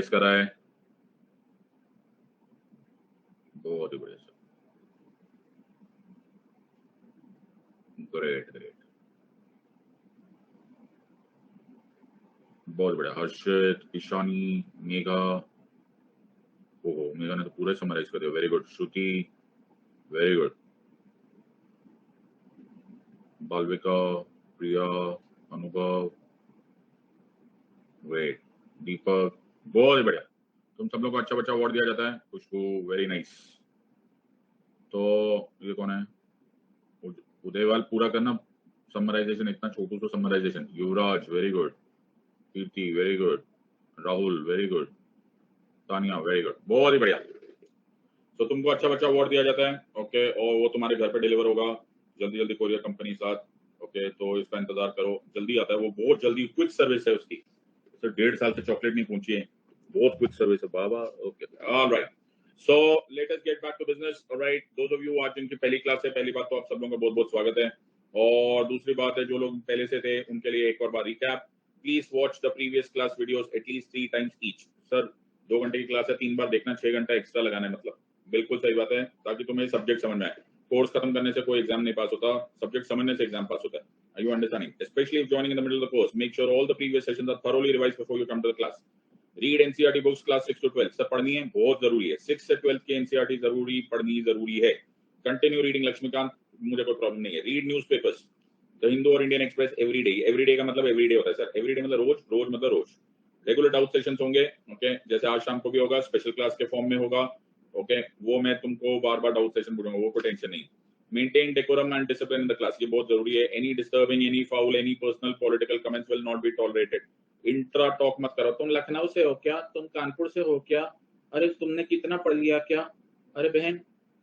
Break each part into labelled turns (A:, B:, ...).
A: Summarise करा है, बहुत ही बढ़िया सर, ग्रेट ग्रेट, बहुत बढ़िया। हर्षित, ईशानी, मेघा, ओहो मेघा ने तो पूरा समराइज कर दिया, वेरी गुड। श्रुति, वेरी गुड। बालविका, प्रिया, अनुभव, ग्रेट। दीपक, बहुत ही बढ़िया। तुम सब लोग को अच्छा बच्चा अवार्ड दिया जाता है। खुशबू, वेरी नाइस। तो ये कौन है? उदयवाल, पूरा करना समराइजेशन, इतना छोटू सा summarization. Yuvraj, very good. Kirti, very good. Rahul, very good. Tania, very good, बहुत ही बढ़िया। तो तुमको अच्छा बच्चा अवार्ड दिया जाता है, ओके, और वो तुम्हारे घर पे डिलीवर होगा जल्दी जल्दी कोरियर कंपनी के साथ, ओके। तो इसका इंतजार करो, जल्दी आता है वो, बहुत जल्दी। क्विक सर्विस है उसकी, सर 1.5 साल से चॉकलेट नहीं पहुंची है, बहुत क्विक सर्विस है बाबा, okay. Alright, so let us get back to business. Alright, those of you आज जिनकी पहली क्लास है, पहली बात तो आप सब लोगों का बहुत बहुत स्वागत है। और दूसरी बात है, जो लोग पहले से थे उनके लिए एक और बार recap, please watch the previous class videos at least 3 times each. Sir 2 घंटे की क्लास है, 3 बार देखना, 6 घंटा एक्स्ट्रा लगाना है, मतलब बिल्कुल सही बात है, ताकि तुम्हें सब्जेक्ट समझ में आए। कोर्स खत्म करने से कोई एग्जाम नहीं पास होता, सब्जेक्ट समझने से एग्जाम पास होता है। Are you understanding? Especially if joining in the middle of the course, make sure all the previous sessions are thoroughly revised before you come to the class. Read NCERT books class 6 to 12. Sir पढ़नी है, बहुत जरूरी है। 6 से 12 के NCERT जरूरी पढ़नी जरूरी है। Continue reading लक्ष्मीकांत, मुझे कोई प्रॉब्लम नहीं है। Read newspapers, द हिंदू और Indian express every day. Every day का मतलब एवरी डे होता है सर, एवरी डे मतलब रोज, रोज मतलब रोज। रेगुलर डाउट सेशंस होंगे, ओके, जैसे आज शाम को भी होगा, स्पेशल क्लास के फॉर्म में होगा, ओके। वो मैं तुमको बार बार डाउट सेशन पूछूंगा, वो कोई टेंशन नहीं। Maintain decorum and discipline in the class, ये बहुत जरूरी है। Any disturbing, any foul, any personal political comments will not be tolerated. Intra talk मत करो, तुम लखनऊ से हो क्या, तुम कानपुर से हो क्या, अरे तुमने कितना पढ़ लिया क्या, अरे बहन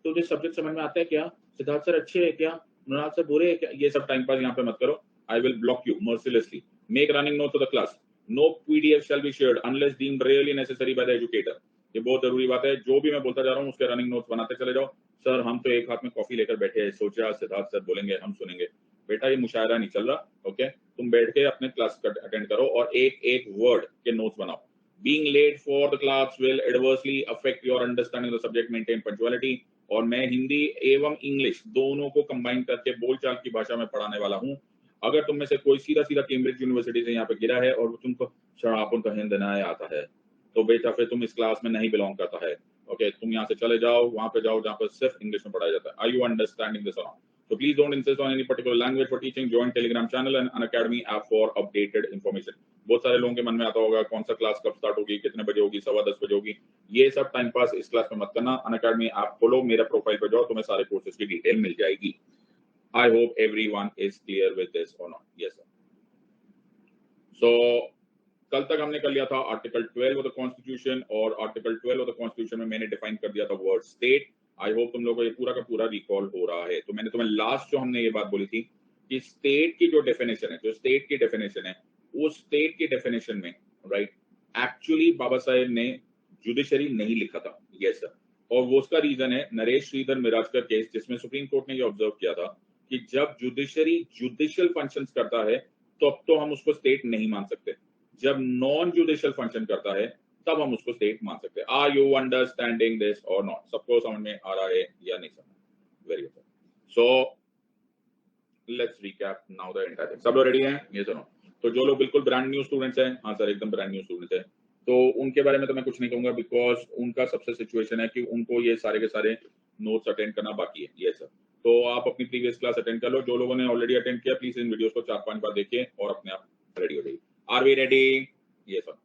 A: तुझे सब्जेक्ट समझ में आता है क्या, सिद्धार्थ सर अच्छे है क्या, मृणाल सर बुरे है क्या, ये सब टाइम पास यहाँ पे मत करो। I will block you mercilessly. Make running note of the class, no PDF shall be shared unless deemed really necessary by the educator. ये बहुत जरूरी बात है, जो भी मैं बोलता जा रहा हूँ उसके रनिंग नोट्स बनाते चले जाओ। सर हम तो एक हाथ में कॉफी लेकर बैठे हैं, सोचा सिद्धार्थ सर बोलेंगे हम सुनेंगे, बेटा ये मुशायरा नहीं चल रहा, ओके। तुम बैठ के अपने क्लास अटेंड करो और एक एक वर्ड के नोट्स बनाओ। Being late for the class will adversely affect your understanding of the subject. Maintain punctuality। और मैं हिंदी एवं इंग्लिश दोनों को कंबाइन करके बोलचाल की भाषा में पढ़ाने वाला हूँ। अगर तुम में से कोई सीधा सीधा कैम्ब्रिज यूनिवर्सिटी से यहाँ पे गिरा है और तुमको शराबों का हिंद न आता है, तो बेटा फिर तुम इस क्लास में नहीं बिलोंग करता है, ओके। तुम यहाँ से चले जाओ, वहां पे जाओ जहाँ पर सिर्फ इंग्लिश में पढ़ाया जाता है। Are you understanding this or not? So please don't insist on any particular language for teaching. Join Telegram channel and Unacademy app for updated information. बहुत सारे लोगों के मन में आता होगा कौन सा क्लास कब स्टार्ट होगी, कितने बजे होगी, 10:15 बजे होगी, ये सब टाइम पास इस क्लास में मत करना। अनअकैडमी ऐप खोलो, मेरा प्रोफाइल पे जाओ, तुम्हें सारे कोर्सेज की डिटेल मिल जाएगी। I hope everyone is clear with this और नॉट? Yes sir. सो कल तक हमने कर लिया था आर्टिकल 12 ऑफ द कॉन्स्टिट्यूशन, और आर्टिकल 12 ऑफ द कॉन्स्टिट्यूशन में मैंने डिफाइन कर दिया था वर्ड स्टेट। आई होप तुम लोगों को ये पूरा का पूरा रिकॉल हो रहा है। तो मैंने तुम्हें लास्ट जो हमने ये बात बोली थी कि स्टेट की जो डेफिनेशन है, जो स्टेट की डेफिनेशन है, उस स्टेट की डेफिनेशन में, राइट, एक्चुअली बाबा साहेब ने जुडिशरी नहीं लिखा था। Yes sir. और वो उसका रीजन है नरेश श्रीधर मिराजकर केस, जिसमें सुप्रीम कोर्ट ने ये ऑब्जर्व किया था कि जब जुडिशरी जुडिशियल फंक्शंस करता है तो अब तो हम उसको स्टेट नहीं मान सकते, जब नॉन जुडिशियल फंक्शन करता है तब हम उसको स्टेट मान सकते हैं। आर यू अंडरस्टैंडिंग दिस और नॉट? सबको समझ में आ रहा है या नहीं समझ? Very good. So let's recap now the entire thing. सब लोग रेडी हैं? ये सुनो। तो जो लोग बिल्कुल ब्रांड न्यू स्टूडेंट्स हैं, हाँ सर एकदम ब्रांड न्यू स्टूडेंट्स हैं, तो उनके बारे में तो मैं कुछ नहीं कहूंगा, बिकॉज उनका सबसे सिचुएशन है कि उनको ये सारे के सारे नोट्स अटेंड करना बाकी है। ये सर, तो आप अपनी प्रीवियस क्लास अटेंड कर लो। जो लोगों ने ऑलरेडी अटेंड किया प्लीज इन वीडियोस को 4-5 बार देखिए और अपने आप रेडी हो जाइए। Are we ready? ये सर।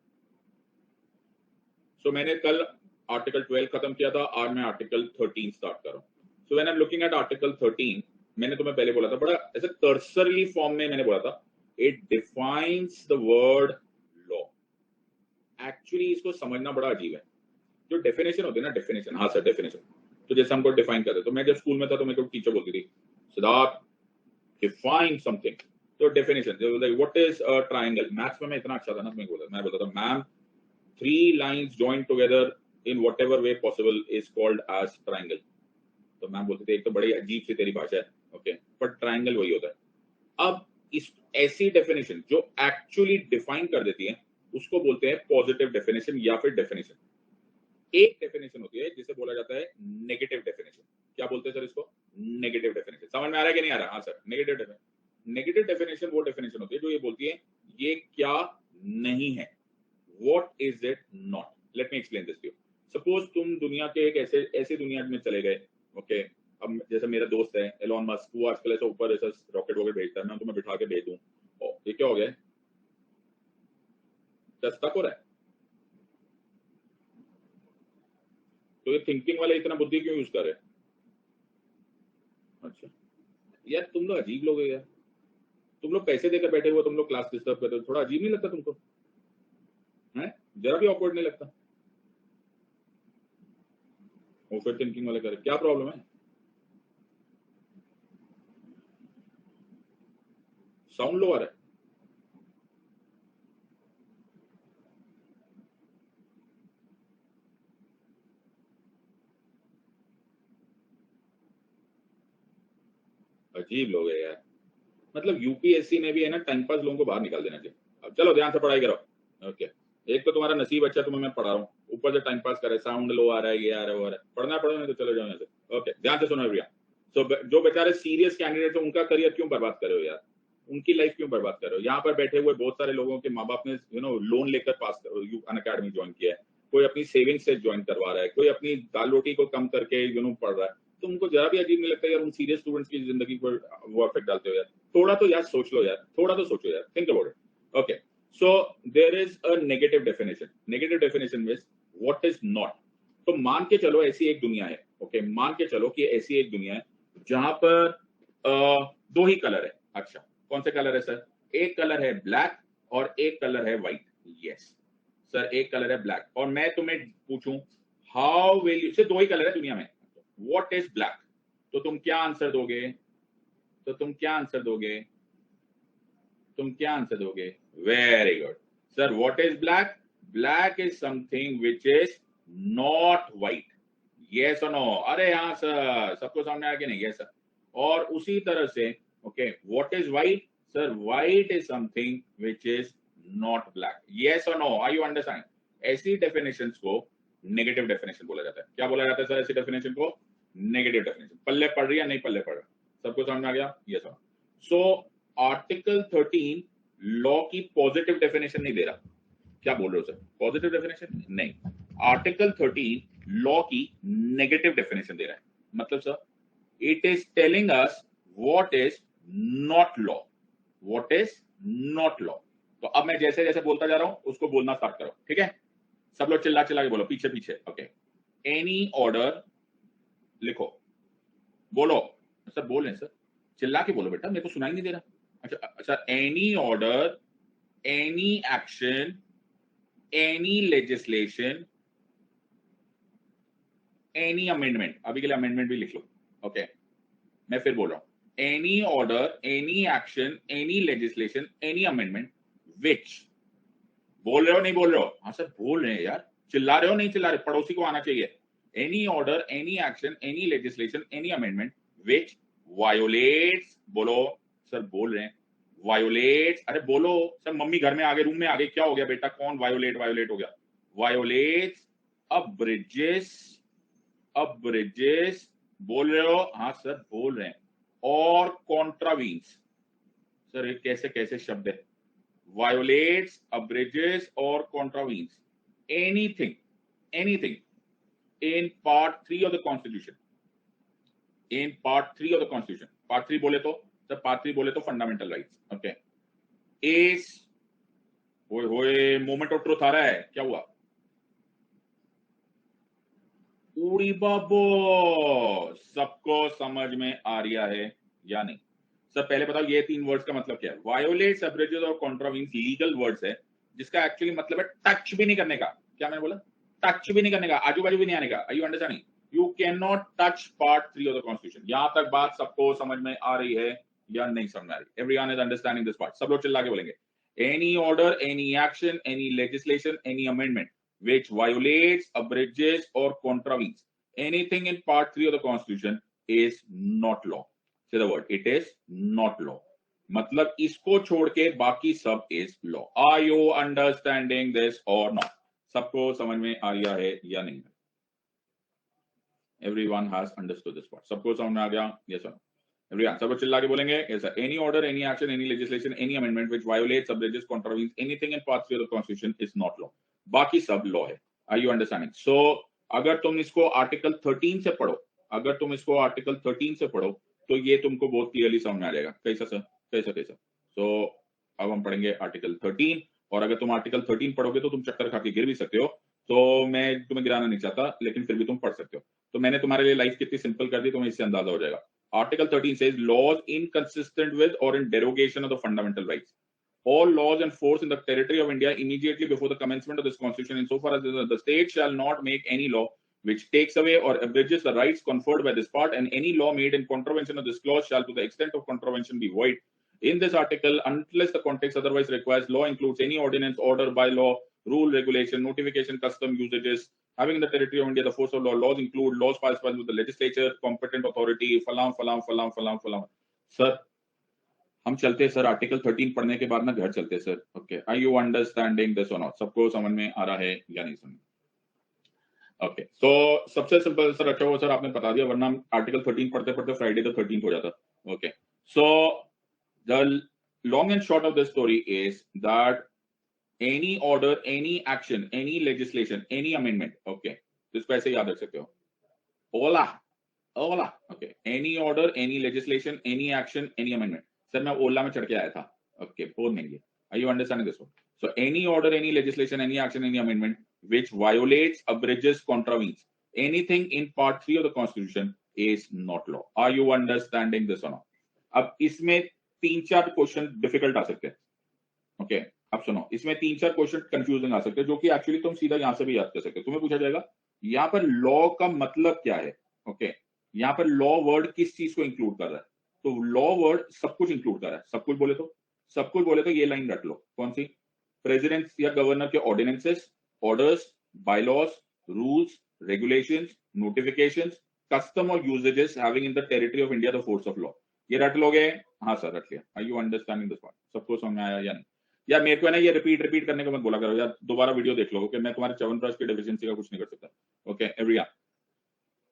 A: सो मैंने कल आर्टिकल 12 खत्म किया था, आज मैं आर्टिकल 13 स्टार्ट कर रहा हूँ। So when I am looking at article 13, मैंने तुम्हें पहले बोला था, बड़ा ऐसे कर्सरली फॉर्म में मैंने बोला था, it defines the word law. Actually इसको समझना बड़ा अजीब है। जो डेफिनेशन होती है ना, डेफिनेशन, हाँ सर डेफिनेशन, तो जैसे हमको डिफाइन करते, तो मैं जब स्कूल में था तो मेरे को टीचर बोलती थी, सिद्धार्थ डिफाइन समथिंग। तो definition, what is a triangle. Maths में मैं इतना अच्छा था ना, मैं बोलता था ma'am 3 lines joined together in whatever way possible is called as triangle। तो मैम बोलते थे एक तो बड़ी अजीब सी तेरी भाषा है, ओके, पर ट्रायंगल वही होता है। अब इस ऐसी डेफिनेशन जो एक्चुअली डिफाइन कर देती है उसको बोलते हैं पॉजिटिव डेफिनेशन या फिर डेफिनेशन। एक डेफिनेशन होती है जिसे बोला जाता है नेगेटिव डेफिनेशन। क्या बोलते हैं सर इसको? Negative definition. समझ में आ रहा है कि नहीं आ रहा? हाँ sir, negative definition. Negative definition वो डेफिनेशन होती है जो ये बोलती है ये क्या नहीं है, what is it not. Let me explain this to you. Suppose तुम दुनिया के एक ऐसे दुनिया में चले गए, ओके। अब जैसे मेरा दोस्त है एलॉन मस्क, वो आजकल ऐसा ऊपर ऐसा रॉकेट वॉकेट भेजता है, मैं तुम्हें बिठा के भेज दूं, ये क्या हो गया? स्टक हो रहा है। तो ये थिंकिंग वाले इतना बुद्धि क्यों यूज कर रहे हैं? अच्छा यार, तुम लोग अजीब लोग हो यार। तुम लोग पैसे देकर बैठे हुए, तुम लोग क्लास डिस्टर्ब करते हो, थोड़ा अजीब नहीं लगता तुमको? है, जरा भी ऑकवर्ड नहीं लगता? ओवर थिंकिंग वाले करे, क्या प्रॉब्लम है? साउंड लो आ रहा है। अजीब लोग है यार। मतलब यूपीएससी ने भी है ना टाइम पास लोगों को बाहर निकाल देना चाहिए। अब चलो ध्यान से पढ़ाई करो। ओके, एक तो तुम्हारा नसीब अच्छा, तुम्हें मैं पढ़ा रहा हूँ, ऊपर से टाइम पास करे, साउंड लो आ रहा है, ये आ रहा है, वो आ रहा है। पढ़ना नहीं तो चले जाओ यहाँ से। ओके, ध्यान से सुनो भैया। सो जो बेचारे सीरियस कैंडिडेट है उनका करियर क्यों बर्बाद करे हो यार? उनकी लाइफ क्यों बर्बाद करे हो? यहाँ पर बैठे हुए बहुत सारे लोगों के माँ बाप ने लोन लेकर पास अनअकैडमी ज्वाइन किया है, कोई अपनी सेविंग से ज्वाइन करवा रहा है, कोई अपनी दाल रोटी को कम करके पढ़ रहा है। तो उनको जरा भी अजीब नहीं लगता यार उन सीरियस स्टूडेंट्स की जिंदगी पर वो इफेक्ट डालते हो यार? थोड़ा तो यार सोच लो यार, थोड़ा तो सोचो यार, think about it. Okay, so there is a negative definition. Negative definition means what is not. तो मान के चलो ऐसी एक दुनिया है, ओके, मान के चलो कि ऐसी एक दुनिया है जहां पर दो ही कलर है। अच्छा, कौन से कलर है सर? एक कलर है ब्लैक और एक कलर है व्हाइट। यस सर, एक कलर है ब्लैक। और मैं तुम्हें पूछूं हाउ विल यू, सिर्फ दो ही कलर है दुनिया में, व्हाट इज ब्लैक? तो तुम क्या आंसर दोगे? तो तुम क्या आंसर दोगे? तुम क्या आंसर दोगे? Very good sir, what is black? Black is something which is not white. Yes और नो? अरे हाँ सर, सबको सामने आ गया नहीं? Yes sir. और उसी तरह से okay, what is white? Sir, white is something which is not black. Yes और नो? Are you understand? ऐसी डेफिनेशंस को नेगेटिव डेफिनेशन बोला जाता है। क्या बोला जाता है सर ऐसी डेफिनेशन को? Negative definition. पल्ले पड़ रही है नहीं पल्ले पड़ रहा? सबको समझ में आ गया? Yes sir. So article 13 law की पॉजिटिव डेफिनेशन नहीं दे रहा। क्या बोल रहे हो सर? पॉजिटिव डेफिनेशन नहीं, आर्टिकल 13 लॉ की नेगेटिव डेफिनेशन दे रहा है। मतलब sir, it is telling us what is not law. What is not law. तो अब मैं जैसे जैसे बोलता जा रहा हूं उसको बोलना स्टार्ट करो, ठीक है? सब लोग चिल्ला चिल्ला के बोलो, पीछे पीछे। ओके, एनी ऑर्डर लिखो, बोलो सर। बोल रहे हैं सर, चिल्ला के बोलो बेटा, मेरे को सुनाई नहीं दे रहा। अच्छा अच्छा, any order, any action, any legislation, any amendment. अभी के लिए अमेंडमेंट भी लिख लो। ओके, मैं फिर बोल रहा हूं, any order, any action, any legislation, any amendment विच। बोल रहे हो नहीं बोल रहे हो? हाँ सर बोल रहे हैं यार, चिल्ला रहे हो नहीं चिल्ला रहे? पड़ोसी को आना चाहिए। Any order, any action, any legislation, any amendment which violates. बोलो सर, बोल रहे हैं वायोलेट्स। अरे बोलो सर, मम्मी घर में आ गए, रूम में आ गई, क्या हो गया बेटा? कौन वायोलेट वायोलेट हो गया? वायोलेट्स अब्रिजेस, अब्रिजेस। बोल रहे हो? हाँ सर बोल रहे हैं। और कॉन्ट्रावीन्स। सर ये कैसे कैसे शब्द है? Violates, abridges or contravenes anything, anything in part 3 of the constitution. In part 3 of the constitution. Part 3 बोले तो सर, पार्ट 3 बोले तो फंडामेंटल राइट्स। ओके, इज, होए होए, मोमेंट ऑफ ट्रुथ आ रहा है, क्या हुआ? उड़ी बाबो, सबको समझ में आ रहा है या नहीं? सर पहले बताओ ये तीन वर्ड्स का मतलब क्या है? वायोलेट्स, अब्रेजेस और कॉन्ट्रावीन्स लीगल वर्ड्स है जिसका एक्चुअली मतलब है टच भी नहीं करने का। क्या मैंने बोला? टच भी नहीं करने का, आजू बाजू भी नहीं आने का। Are you understanding? You can not touch part 3 of the constitution. यहां तक बात सबको समझ में आ रही है या नहीं समझ में आ रही? Everyone is understanding this part? सब लोग चिल्ला के बोलेंगे, any order, any action, any legislation, any amendment which violates, abridges or contravenes anything in part 3 of the constitution is not law. Say the word, it is not law. मतलब इसको छोड़ के बाकी सब is law. Are you understanding this और not? सबको समझ में आ गया है या नहीं? Everyone has understood this part. सबको समझ में आ गया? Yes or no? Everyone, सब लोग चिल्ला के बोलेंगे yes sir. Any order, any action, any legislation, any amendment which violates, abridges, contravenes anything in part 3 of the Constitution is not law. बाकी सब law है. Are you understanding? So अगर तुम इसको आर्टिकल 13 से पढ़ो, अगर तुम इसको आर्टिकल 13 से पढ़ो तो ये तुमको बहुत क्लियरली समझ में आ जाएगा। कैसा सर? कैसा कैसा? So अब हम पढ़ेंगे आर्टिकल 13, और अगर तुम आर्टिकल 13 पढ़ोगे तो तुम चक्कर खा के गिर भी सकते हो, तो मैं तुम्हें गिराना नहीं चाहता, लेकिन फिर भी तुम पढ़ सकते हो। तो मैंने तुम्हारे लिए लाइफ कितनी सिंपल कर दी, तुम्हें इससे अंदाजा हो जाएगा। Article 13 says laws inconsistent with or in derogation of the fundamental rights. All laws in force in the territory of India immediately before the commencement of this constitution, insofar as the state shall not make any law which takes away or abridges the rights conferred by this part, and any law made in contravention of this clause shall to the extent of contravention be void. In this article, unless the context otherwise requires, law includes any ordinance, order, bylaw, rule, regulation, notification, custom, usages having in the territory of India the force of law. Laws include laws passed by the legislature, competent authority, फलाम फलाम फलाम फलाम फलाम। Sir हम चलते हैं sir, article 13 पढ़ने के बाद ना घर चलते हैं sir. Okay, are you understanding this और नॉट? सबको समझ में आ रहा है या नहीं समझ? ओके, सो सबसे सिंपल सर, अच्छा वो सर आपने बता दिया, वरना आर्टिकल 13 पढ़ते पढ़ते फ्राइडे तो 13 हो जाता। Okay, so the long and short of the story is that any order, any action, any legislation, any amendment, okay, तो इसको ऐसे याद रख सकते हो, Ola Ola. Okay, any order, any legislation, any action, any amendment। Sir मैं Ola में चढ़ के आया था। ओके, बहुत महंगी। Are you understanding this one? So any order, any legislation, any action, any amendment which violates, abridges, contravenes anything in part 3 of the Constitution is not law. Are you understanding this or not? अब इसमें 3-4 question difficult आ सकते हैं। Okay, अब सुनो, इसमें 3-4 question confusing आ सकते हैं, जो कि एक्चुअली तुम सीधा यहां से भी याद कर सकते हो। तुम्हें पूछा जाएगा यहाँ पर लॉ का मतलब क्या है। ओके, यहाँ पर लॉ वर्ड किस चीज को इंक्लूड कर रहा है? तो लॉ वर्ड सब कुछ इंक्लूड कर रहा है। सब कुछ बोले तो, सब कुछ बोले तो ये लाइन रख लो, कौन सी? प्रेसिडेंट या गवर्नर के ordinances, orders, bylaws, rules, regulations, notifications, custom or usages having in the territory of India the force of law. ये रट लोगे? हाँ सर, रट लिया। Are you understanding this part? सबको समझ में आया या नहीं? यार मेरे को है ना, ये रिपीट करने को मत बोला करो यार, दोबारा वीडियो देख लो। ओके, मैं तुम्हारे च्यवनप्राश की डेफिशिएंसी का कुछ नहीं कर सकता। Okay everyone,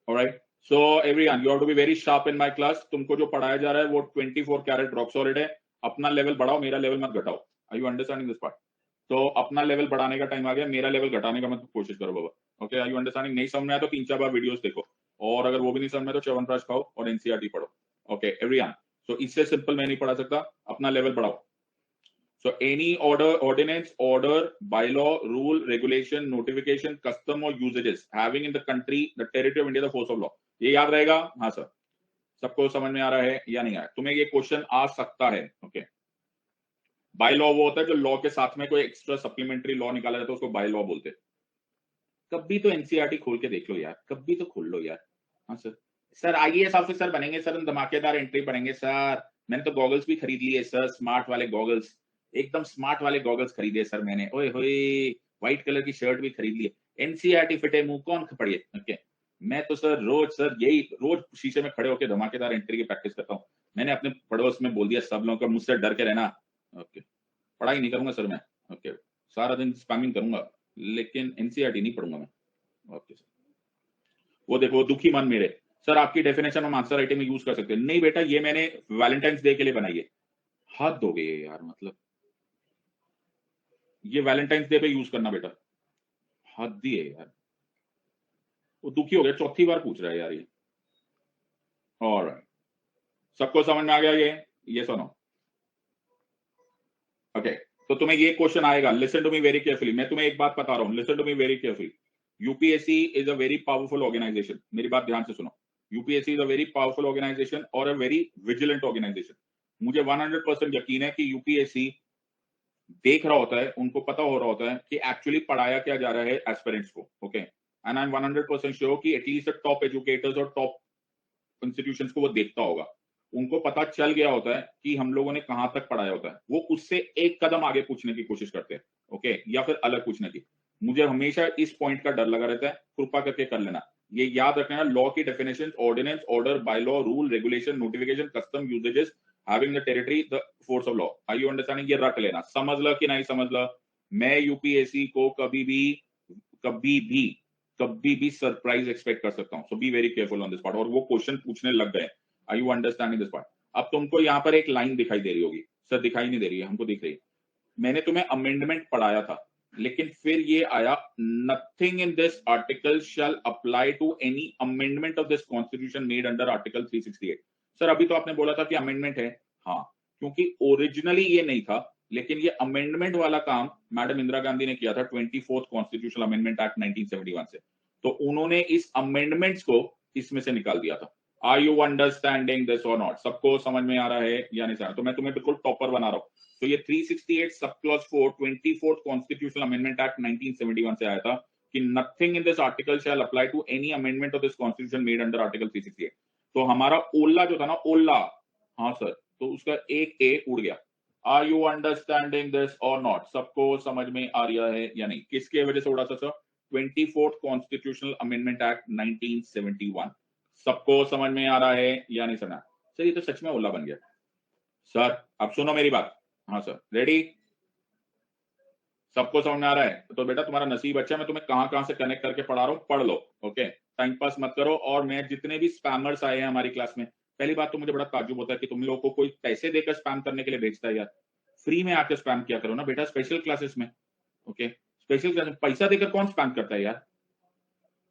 A: alright, so everyone you have to be very sharp in my class. तुमको जो पढ़ाया जा रहा है वो 24 कैरेट रॉक सॉलिड है। अपना लेवल बढ़ाओ, मेरा लेवल मत घटाओ। Are you understanding this part? तो अपना लेवल बढ़ाने का टाइम आ गया, मेरा लेवल घटाने का मत कोशिश करो बाबा। Okay, are you understanding? नहीं समझ में आया तो 3-4 बार वीडियोस देखो, और अगर वो भी नहीं समझ में तो च्यवनप्राश खाओ और एनसीईआरटी पढ़ो। ओके एवरीवन, सो इससे सिंपल मैं नहीं पढ़ा सकता, अपना लेवल बढ़ाओ। So any order, ordinance, order, bylaw, rule, regulation, notification, custom or usages having in the country, the territory of India, the force of law। ये याद रहेगा? हाँ सर, सबको समझ में आ रहा है या नहीं आया? तुम्हें ये क्वेश्चन आ सकता है। ओके, बाय लॉ वो होता है जो लॉ के साथ में कोई एक्स्ट्रा सप्लीमेंट्री लॉ निकाला जाता है, उसको बाय लॉ बोलते हैं। कभी तो एनसीईआरटी खोल के देख लो यार, कभी तो खोल लो यार। हाँ सर, सर आईएएस ऑफिसर बनेंगे सर, धमाकेदार एंट्री पढ़ेंगे सर। मैंने तो गॉगल्स भी खरीद लिए सर, स्मार्ट वाले गॉगल्स, एकदम स्मार्ट वाले गॉगल्स खरीदे सर मैंने। ओए होए, व्हाइट कलर की शर्ट भी खरीद ली। एनसीईआरटी फिटे मुंह कौन पढ़े? ओके, मैं तो सर रोज सर यही रोज शीशे में खड़े होकर धमाकेदार एंट्री की प्रैक्टिस करता हूँ। मैंने अपने पड़ोस में बोल दिया सब लोगों को, मुझसे डर के रहना। ओके, पढ़ाई नहीं करूंगा सर मैं। ओके, सारा दिन स्पैमिंग करूंगा, लेकिन एनसीईआरटी नहीं पढ़ूंगा मैं। ओके सर, वो देखो दुखी मन मेरे, सर आपकी डेफिनेशन हम आंसर राइटिंग में यूज कर सकते हैं। नहीं बेटा, ये मैंने वैलेंटाइंस डे के लिए बनाई है। हद हो गई है यार, मतलब ये वैलेंटाइंस डे पे यूज करना बेटा, हद ही है यार। वो दुखी हो गया, चौथी बार पूछ रहा है यार ये। ऑलराइट, सबको समझ में आ गया ये सुनो। ओके, तो तुम्हें ये क्वेश्चन आएगा, listen to me very carefully. मैं तुम्हें एक बात बता रहा हूं, listen to me very carefully. UPSC is a very powerful organisation. मेरी बात ध्यान से सुनो। UPSC is a very powerful organisation और अ वेरी विजिलेंट ऑर्गेनाइजेशन। मुझे 100% यकीन है कि यूपीएससी देख रहा होता है, उनको पता हो रहा होता है कि एक्चुअली पढ़ाया क्या जा रहा है एस्पिरेंट्स को। Okay, and I am 100% sure कि एटलीस्ट टॉप एजुकेटर्स और टॉप इंस्टीट्यूशंस को वो देखता होगा। उनको पता चल गया होता है कि हम लोगों ने कहां तक पढ़ाया होता है। वो उससे एक कदम आगे पूछने की कोशिश करते हैं। ओके, या फिर अलग पूछने की। मुझे हमेशा इस पॉइंट का डर लगा रहता है, कृपा करके कर लेना। ये याद रखना, लॉ की definition, ordinance, order, bylaw, rule, regulation, notification, custom, usages having the territory the force of law. Are you understanding? ये रट लेना, समझ लो कि नहीं समझ लो। मैं यूपीएससी को कभी भी सरप्राइज एक्सपेक्ट कर सकता हूं, so be very careful on this part. और वो क्वेश्चन पूछने लग गए। Are you understanding this part? अब तुमको यहाँ पर एक लाइन दिखाई दे रही होगी, सर दिखाई नहीं दे रही है, हमको दिख रही है। मैंने तुम्हें अमेंडमेंट पढ़ाया था, लेकिन फिर ये आया, nothing in this article shall apply to any amendment of this constitution made under article 368। Sir अभी तो आपने बोला था कि अमेंडमेंट है, हाँ, क्योंकि ओरिजिनली ये नहीं था, लेकिन ये अमेंडमेंट वाला काम मैडम इंदिरा गांधी ने किया था 24th कॉन्स्टिट्यूशनल अमेंडमेंट एक्ट 1971 से। तो उन्होंने इस अमेंडमेंट्स को इसमें से निकाल दिया था। आर यू अंडरस्टैंडिंग दिस और नॉट? सबको समझ में आ रहा है या नहीं सर? तो मैं तुम्हें बिल्कुल टॉपर बना रहा हूं। तो ये 368 sub clause 4 24th constitutional amendment act 1971 से आया था कि nothing in this article shall apply to any amendment of this constitution made under article 368। तो हमारा ओला जो था ना, ओला, हाँ सर, तो उसका एक ए उड़ गया। आर यू अंडरस्टैंडिंग दिस और नॉट? सबको समझ में आ रहा है या नहीं? किसके वजह से उड़ा था sir? 24th constitutional amendment act 1971। सबको समझ में आ रहा है या नहीं समझ? सर ये तो सच में ओला बन गया। सर अब सुनो मेरी बात, हाँ सर, रेडी? सबको समझ में आ रहा है? तो बेटा तुम्हारा नसीब अच्छा, मैं तुम्हें कहां से कनेक्ट करके पढ़ा रहा हूं, पढ़ लो, ओके? टाइम पास मत करो। और मैं जितने भी स्पैमर्स आए हैं हमारी क्लास में, पहली बात तो मुझे बड़ा ताज्जुब होता है कि तुम लोगों को कोई पैसे देकर स्पैम करने के लिए भेजता है यार। फ्री में आके स्पैम किया करो ना बेटा, स्पेशल क्लासेस में, ओके? स्पेशल क्लास में पैसा देकर कौन स्पैम करता है यार?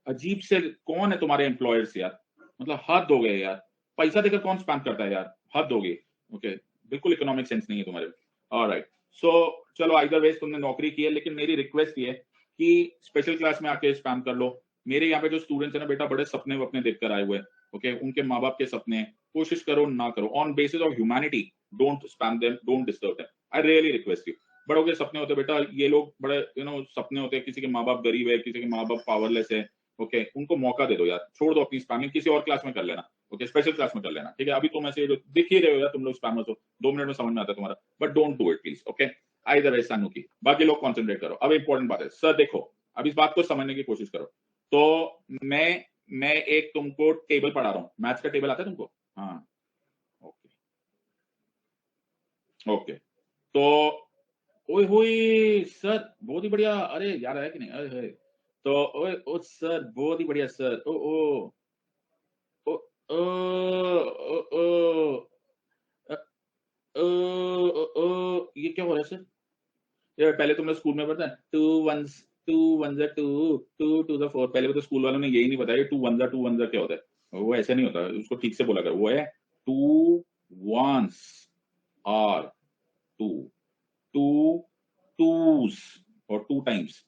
A: अजीब से, कौन है तुम्हारे एम्प्लॉयर्स यार? मतलब हद हो गए यार, पैसा देकर कौन स्पैम करता है यार? हद हो गई, ओके? बिल्कुल इकोनॉमिक सेंस नहीं है तुम्हारे। ऑलराइट, सो चलो आइदर वेज तुमने नौकरी की है, लेकिन मेरी रिक्वेस्ट ये है कि स्पेशल क्लास में आके स्पैम कर लो। मेरे यहाँ पे जो स्टूडेंट्स है ना बेटा, बड़े सपने वपने देखकर आए हुए हैं, ओके? उनके माँ बाप के सपने, कोशिश करो ना करो, on basis of humanity don't spam them, don't disturb them, I really request you. बड़ों के सपने होते बेटा, ये लोग बड़े सपने होते हैं, किसी के माँ बाप गरीब है, किसी के माँ बाप पावरलेस है, ओके? उनको मौका दे दो यार, छोड़ दो अपनी स्पैमिंग, किसी और क्लास में कर लेना, ओके? स्पेशल क्लास में कर लेना, ठीक है? अभी तुम ऐसे जो दिख ही रहे हो यार, तुम लोग स्पैमर्स हो, 2 मिनट में समझ में आता है तुम्हारा, but don't do it please, okay? Either way सानू की, बाकी लोग कॉन्सेंट्रेट करो। अब इंपॉर्टेंट बात है सर, देखो अब इस बात को समझने की कोशिश करो। तो मैं एक तुमको टेबल पढ़ा रहा हूँ, मैथ्स का टेबल आता है तुमको? हाँ, ओके ओके। तो ओए होए सर, बहुत ही बढ़िया, अरे याद आया कि नहीं? अरे होए। तो ओए ओ सर, बहुत ही बढ़िया सर। ओ ओ ओ ओ ओ ओ अ, ओ ओ ओ, ये क्या हो रहा है सर? ये पहले तुमने स्कूल में पढ़ा है, टू वन जा two, two two the four. पहले भी तो स्कूल वालों ने यही नहीं बताया टू वन जा क्या होता है। वो ऐसे नहीं होता, उसको ठीक से बोला कर। वो है two ones are two, two twos और टू टाइम्स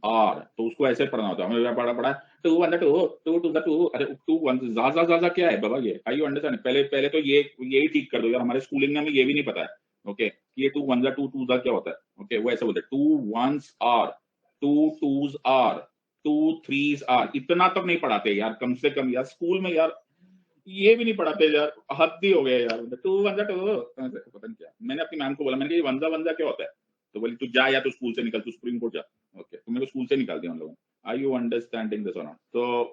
A: आर, तो उसको ऐसे पढ़ना होता है। हमें पढ़ा पढ़ा two one two, two two the two, अरे टू वन जा क्या है बाबा? ये आई यू अंडरस्टैंड? पहले पहले तो ये यही ठीक कर दो यार, हमारे स्कूलिंग में हमें ये भी नहीं पता है, ओके? ये टू वन जा टू, टू द क्या होता है, ओके? वो ऐसे बोलते हैं, two ones are, two twos are, two threes are. इतना तक नहीं पढ़ाते यार, कम से कम यार स्कूल में यार ये भी नहीं पढ़ाते यार, हद ही हो गया यार। टू वन जा टू, पता नहीं क्या। मैंने अपनी मैम को बोला, मैंने कहा वन जा क्या होता है? तो बोली तू जा, या तो स्कूल से निकल, तू सुप्रीम कोर्ट जा, ओके? तो मेरे को स्कूल से निकाल दिया उन लोगों ने। आर यू अंडरस्टैंडिंग दिस और नॉट? तो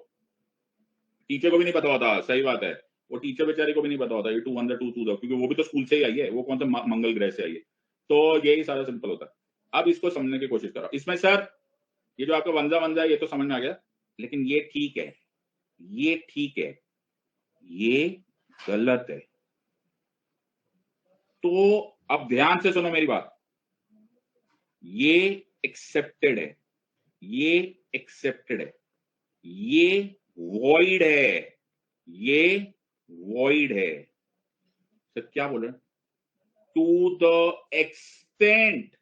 A: टीचर को भी नहीं पता होता, सही बात है, वो टीचर बेचारे को भी नहीं पता होता ये टू वन टू टू, क्योंकि वो भी तो स्कूल से ही आई है, वो कौन सा मंगल ग्रह से आई है। तो यही सारा सिंपल होता है। अब इसको समझने की कोशिश करो। इसमें सर ये जो आपका वंजा ये तो समझ में आ गया, लेकिन ये ठीक है, ये ठीक है, ये गलत है। तो अब ध्यान से सुनो मेरी बात, ये एक्सेप्टेड है, ये एक्सेप्टेड है, ये वॉइड है, ये वॉइड है। सर क्या बोल रहे हैं? To the extent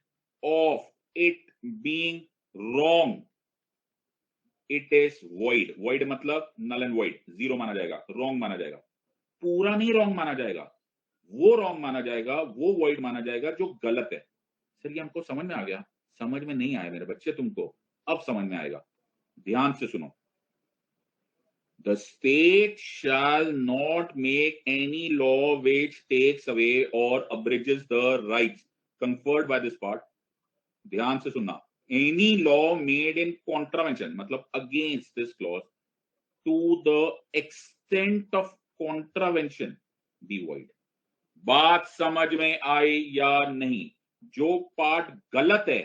A: of it being wrong, it is void. Void मतलब नल एंड वॉइड, जीरो माना जाएगा, रॉन्ग माना जाएगा। पूरा नहीं रॉन्ग माना जाएगा, वो रॉन्ग माना जाएगा, वो वॉइड माना जाएगा जो गलत है। सर ये हमको समझ में आ गया? समझ में नहीं आया मेरे बच्चे तुमको, अब समझ में आएगा, ध्यान से सुनो। The state shall not make any law which takes away or abridges the rights conferred by this part. ध्यान से सुनना, any law made in contravention मतलब against this clause to the extent of contravention be void, बात समझ में आई या नहीं? जो पार्ट गलत है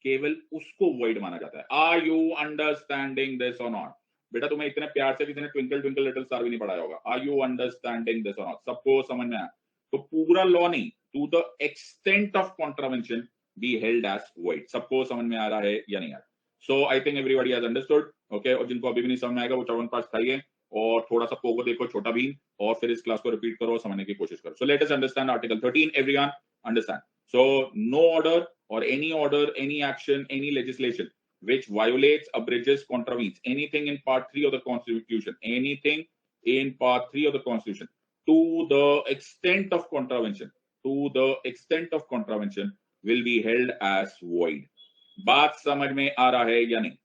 A: केवल उसको वॉइड माना जाता है। आर यू अंडरस्टैंडिंग दिस और नॉट? बेटा तुम्हें इतने प्यार से किसी ने ट्विंकल ट्विंकल लिटिल स्टार भी नहीं पढ़ाया होगा। आर यू अंडरस्टैंडिंग दिस और नॉट? सबको समझ में आया? तो पूरा लॉ नहीं, to the extent of contravention be held as void. सबको समझ में आ रहा है या नहीं आ रहा? So I think everybody has understood. Okay, और जिनको अभी भी नहीं समझ में आएगा वो च्यवनप्राश खाइए और थोड़ा सा पोगो देखो, छोटा भीम, और फिर इस क्लास को रिपीट करो, समझने की कोशिश करो। सो let us understand article 13 everyone understand. So no order or any action, any legislation which violates, abridges, contravenes anything in part 3 of the constitution, anything in part 3 of the constitution to the extent of contravention, will be held as void. बात समझ में आ रहा है या नहीं?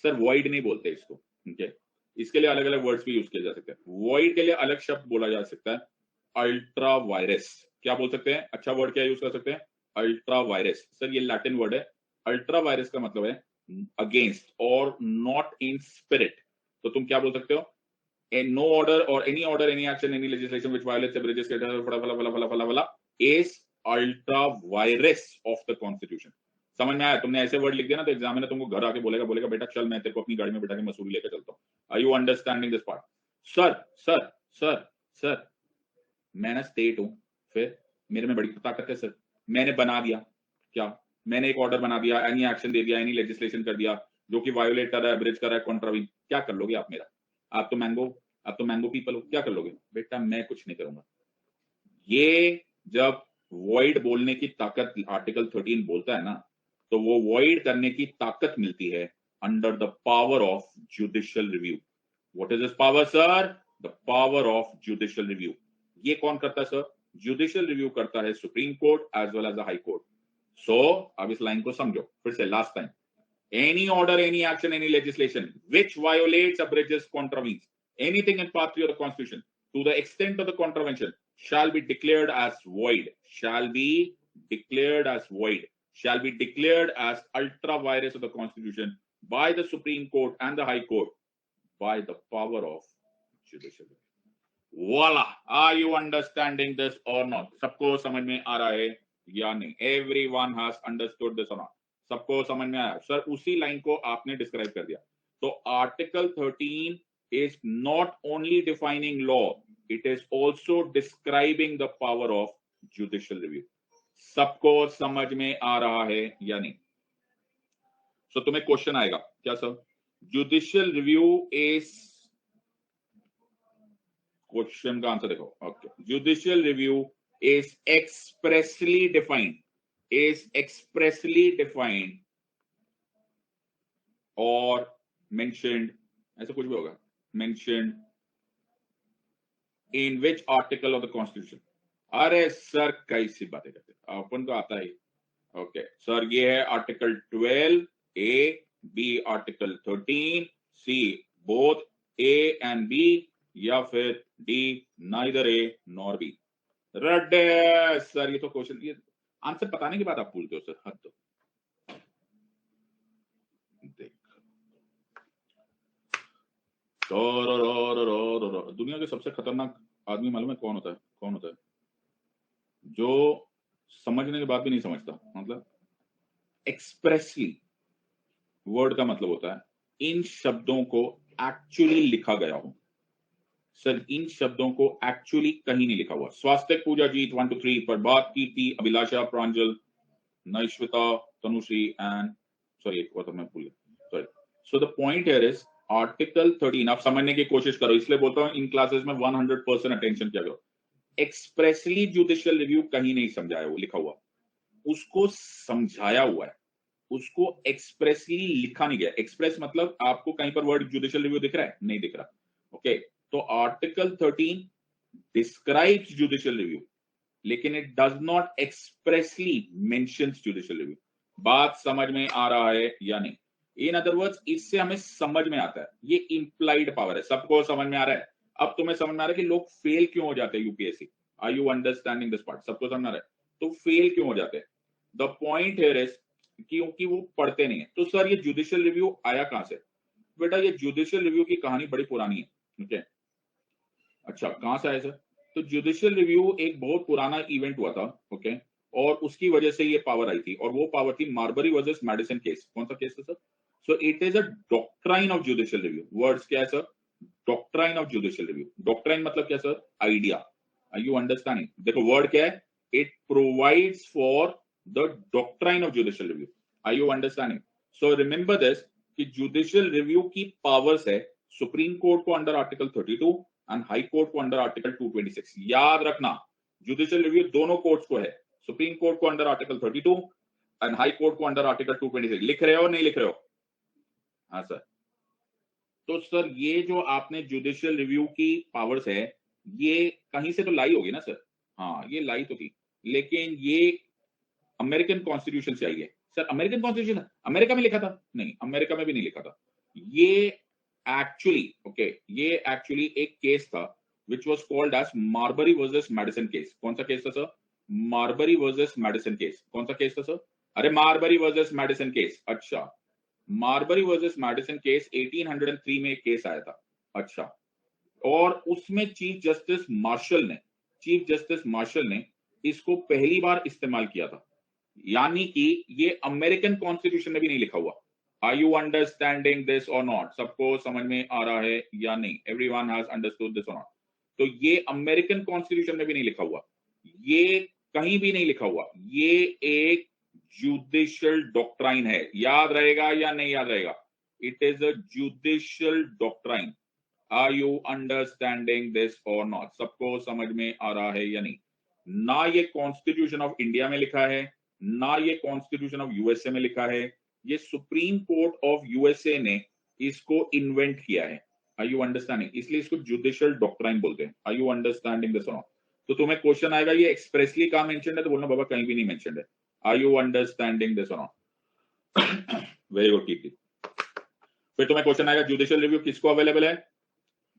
A: Sir void नहीं बोलते इसको, ठीक है? इसके लिए अलग अलग वर्ड्स भी यूज किए जा सकते हैं। void के लिए अलग शब्द बोला जा सकता है अल्ट्रा वायरस। क्या बोल सकते हैं? अच्छा वर्ड क्या यूज कर सकते हैं? Ultra vires. सर ये लैटिन वर्ड है। अल्ट्रा वायरस का मतलब है अगेंस्ट और नॉट इन स्पिरिट। तो तुम क्या बोल सकते हो? No order or any order, any action, any legislation which violates abridges is ultra vires of the constitution. समझ में आया? तुमने ऐसे वर्ड लिख दिया ना तो एग्जामिनर तुमको घर आके बोलेगा बेटा चल मैं तेरे को अपनी गाड़ी में बैठा के मसूरी लेकर चलता हूँ। Are you understanding this part? Sir sir sir sir मैं ना स्टेट हूं, फिर मेरे में बड़ी ताकत है सर, मैंने बना दिया। क्या? मैंने एक ऑर्डर बना दिया, एनी एक्शन दे दिया, एनी लेजिस्लेशन कर दिया जो कि वायोलेट कर रहा है, ब्रिज कर रहा है, कॉन्ट्रावीन। क्या कर लोगे आप मेरा? आप तो मैंगो पीपल हो, क्या कर लोगे? बेटा मैं कुछ नहीं करूंगा। ये जब वॉइड बोलने की ताकत आर्टिकल 13 बोलता है ना, तो वो वॉइड करने की ताकत मिलती है under the power of judicial review. What is this power sir? The power of judicial review. ये कौन करता है सर? जुडिशियल रिव्यू करता है supreme court as well as the high court. So अब इस लाइन को समझो फिर से last time. Any order, any action, any legislation which violates, abridges, contravenes anything in part 3 of the constitution to the extent of the contravention shall be declared as void, shall be declared as void, shall be declared as ultra virus of the constitution by the Supreme Court and the High Court by the power of judicial review. Voila! Are you understanding this or not? सबको समझ में आ रहा है या नहीं? Everyone has understood this or not? सबको समझ में आया? सर उसी लाइन को आपने डिस्क्राइब कर दिया। तो article 13 is not only defining law, it is also describing the power of judicial review. सबको समझ में आ रहा है या नहीं? सो तुम्हें क्वेश्चन आएगा क्या sir? Judicial review is, question का आंसर देखो। Okay, judicial review is expressly defined और मेंशन्ड, ऐसा कुछ भी होगा, mentioned in which article of the constitution. अरे सर कैसी बातें करते, अपन को आता है। ओके सर, ये है article 12 A, B article 13 C, both A and B, या फिर D neither A nor B. रड्डे सर ये तो क्वेश्चन, ये आंसर बताने के बाद आप भूलते हो सर, हद तो। देख दुनिया के सबसे खतरनाक आदमी मालूम है कौन होता है? कौन होता है? जो समझने के बाद भी नहीं समझता। मतलब एक्सप्रेसली वर्ड का मतलब होता है इन शब्दों को एक्चुअली लिखा गया हो। सर इन शब्दों को एक्चुअली कहीं नहीं लिखा हुआ। स्वास्थ्य पूजा जीत 1 2 3, प्रभात, कीर्ति, अभिलाषा, प्रांजल, नैश्विता, तनुश्री एंड सॉरी एक बात मैं भूल गया, sorry. So the point here is article 13, आप समझने की कोशिश करो, इसलिए बोलता हूं इन क्लासेस में 100% अटेंशन किया करो। एक्सप्रेसली जुडिशियल रिव्यू कहीं नहीं समझाया हुआ, लिखा हुआ, उसको समझाया हुआ है, उसको एक्सप्रेसली लिखा नहीं गया। एक्सप्रेस मतलब आपको कहीं पर वर्ड जुडिशियल रिव्यू दिख रहा है? नहीं दिख रहा। ओके, तो आर्टिकल 13 डिस्क्राइब्स जुडिशियल रिव्यू लेकिन it does not expressly mentions judicial review. बात समझ में आ रहा है या नहीं? इन अदर वर्ड्स इससे हमें समझ में आता है ये इंप्लाइड पावर है। सबको समझ में आ रहा है? अब तुम्हें समझ में आ रहा है कि लोग फेल क्यों हो जाते हैं UPSC? Are you understanding this part? सबको समझ में आ रहा है? तो फेल क्यों हो जाते हैं? द पॉइंट हियर इज क्योंकि वो पढ़ते नहीं है। तो सर ये जुडिशियल रिव्यू आया कहां से? बेटा ये जुडिशियल रिव्यू की कहानी बड़ी पुरानी है। ठीक है, अच्छा कहां से आया सर? तो जुडिशियल रिव्यू एक बहुत पुराना इवेंट हुआ था, ओके, और उसकी वजह से ये पावर आई थी, और वो पावर थी मार्बरी वर्सेस मैडिसन केस। कौन सा केस था sir? So it is a doctrine of judicial review. Words क्या है sir? Doctrine of judicial review. Doctrine मतलब क्या sir? Idea. Are you understanding? देखो वर्ड क्या है? It provides for the doctrine of judicial review. Are you understanding? So remember this कि judicial review की powers है सुप्रीम कोर्ट को under article 32 and high court को अंडर आर्टिकल 226। याद रखना, जुडिशियल रिव्यू दोनों कोर्ट्स को है, सुप्रीम कोर्ट को under article 32 and high court को अंडर आर्टिकल 226। लिख रहे हो नहीं लिख रहे हो? हाँ सर। तो सर ये जो आपने जुडिशियल रिव्यू की पावर्स है, ये कहीं से तो लाई होगी ना सर? हाँ, ये लाई तो थी, लेकिन ये अमेरिकन कॉन्स्टिट्यूशन से आई है। सर अमेरिकन कॉन्स्टिट्यूशन अमेरिका में लिखा था? नहीं, अमेरिका में भी नहीं लिखा था। ये एक्चुअली ओके, ये एक्चुअली एक केस था which was called as Marbury versus Madison case. कौन सा केस था sir? Marbury versus Madison case. कौन सा केस था सर? अरे मार्बरी वर्सेस मेडिसन केस। अच्छा, मार्बरी वर्सेस मेडिसन केस 1803 में एक केस आया था। अच्छा, और उसमें चीफ जस्टिस मार्शल ने इसको पहली बार इस्तेमाल किया था, यानी कि ये अमेरिकन कॉन्स्टिट्यूशन में भी नहीं लिखा हुआ। आर यू अंडरस्टैंडिंग दिस और नॉट? सबको समझ में आ रहा है या नहीं? एवरीवन हैज अंडरस्टूड दिस और नॉट? तो ये अमेरिकन कॉन्स्टिट्यूशन में भी नहीं लिखा हुआ, ये कहीं भी नहीं लिखा हुआ, ये एक जुडिशियल डॉक्ट्राइन है। याद रहेगा या नहीं याद रहेगा? It is a judicial doctrine. Are you understanding this और नॉट? सबको समझ में आ रहा है या नहीं? ना ये कॉन्स्टिट्यूशन ऑफ इंडिया में लिखा है, ना ये कॉन्स्टिट्यूशन ऑफ यूएसए में लिखा है, ये सुप्रीम कोर्ट ऑफ यूएसए ने इसको इन्वेंट किया है। Are you understanding? इसलिए इसको जुडिशियल डॉक्ट्राइन बोलते हैं। आर यू अंडरस्टैंडिंग दिस और नॉट? तो तुम्हें क्वेश्चन आएगा ये एक्सप्रेसली कहां मेंशन्ड है, तो बोलना बाबा कहीं भी नहीं मेंशन्ड है। आर यू अंडरस्टैंडिंग दिस और not? Very good, keep it. फिर तुम्हें क्वेश्चन आएगा जुडिशियल रिव्यू किसको अवेलेबल है?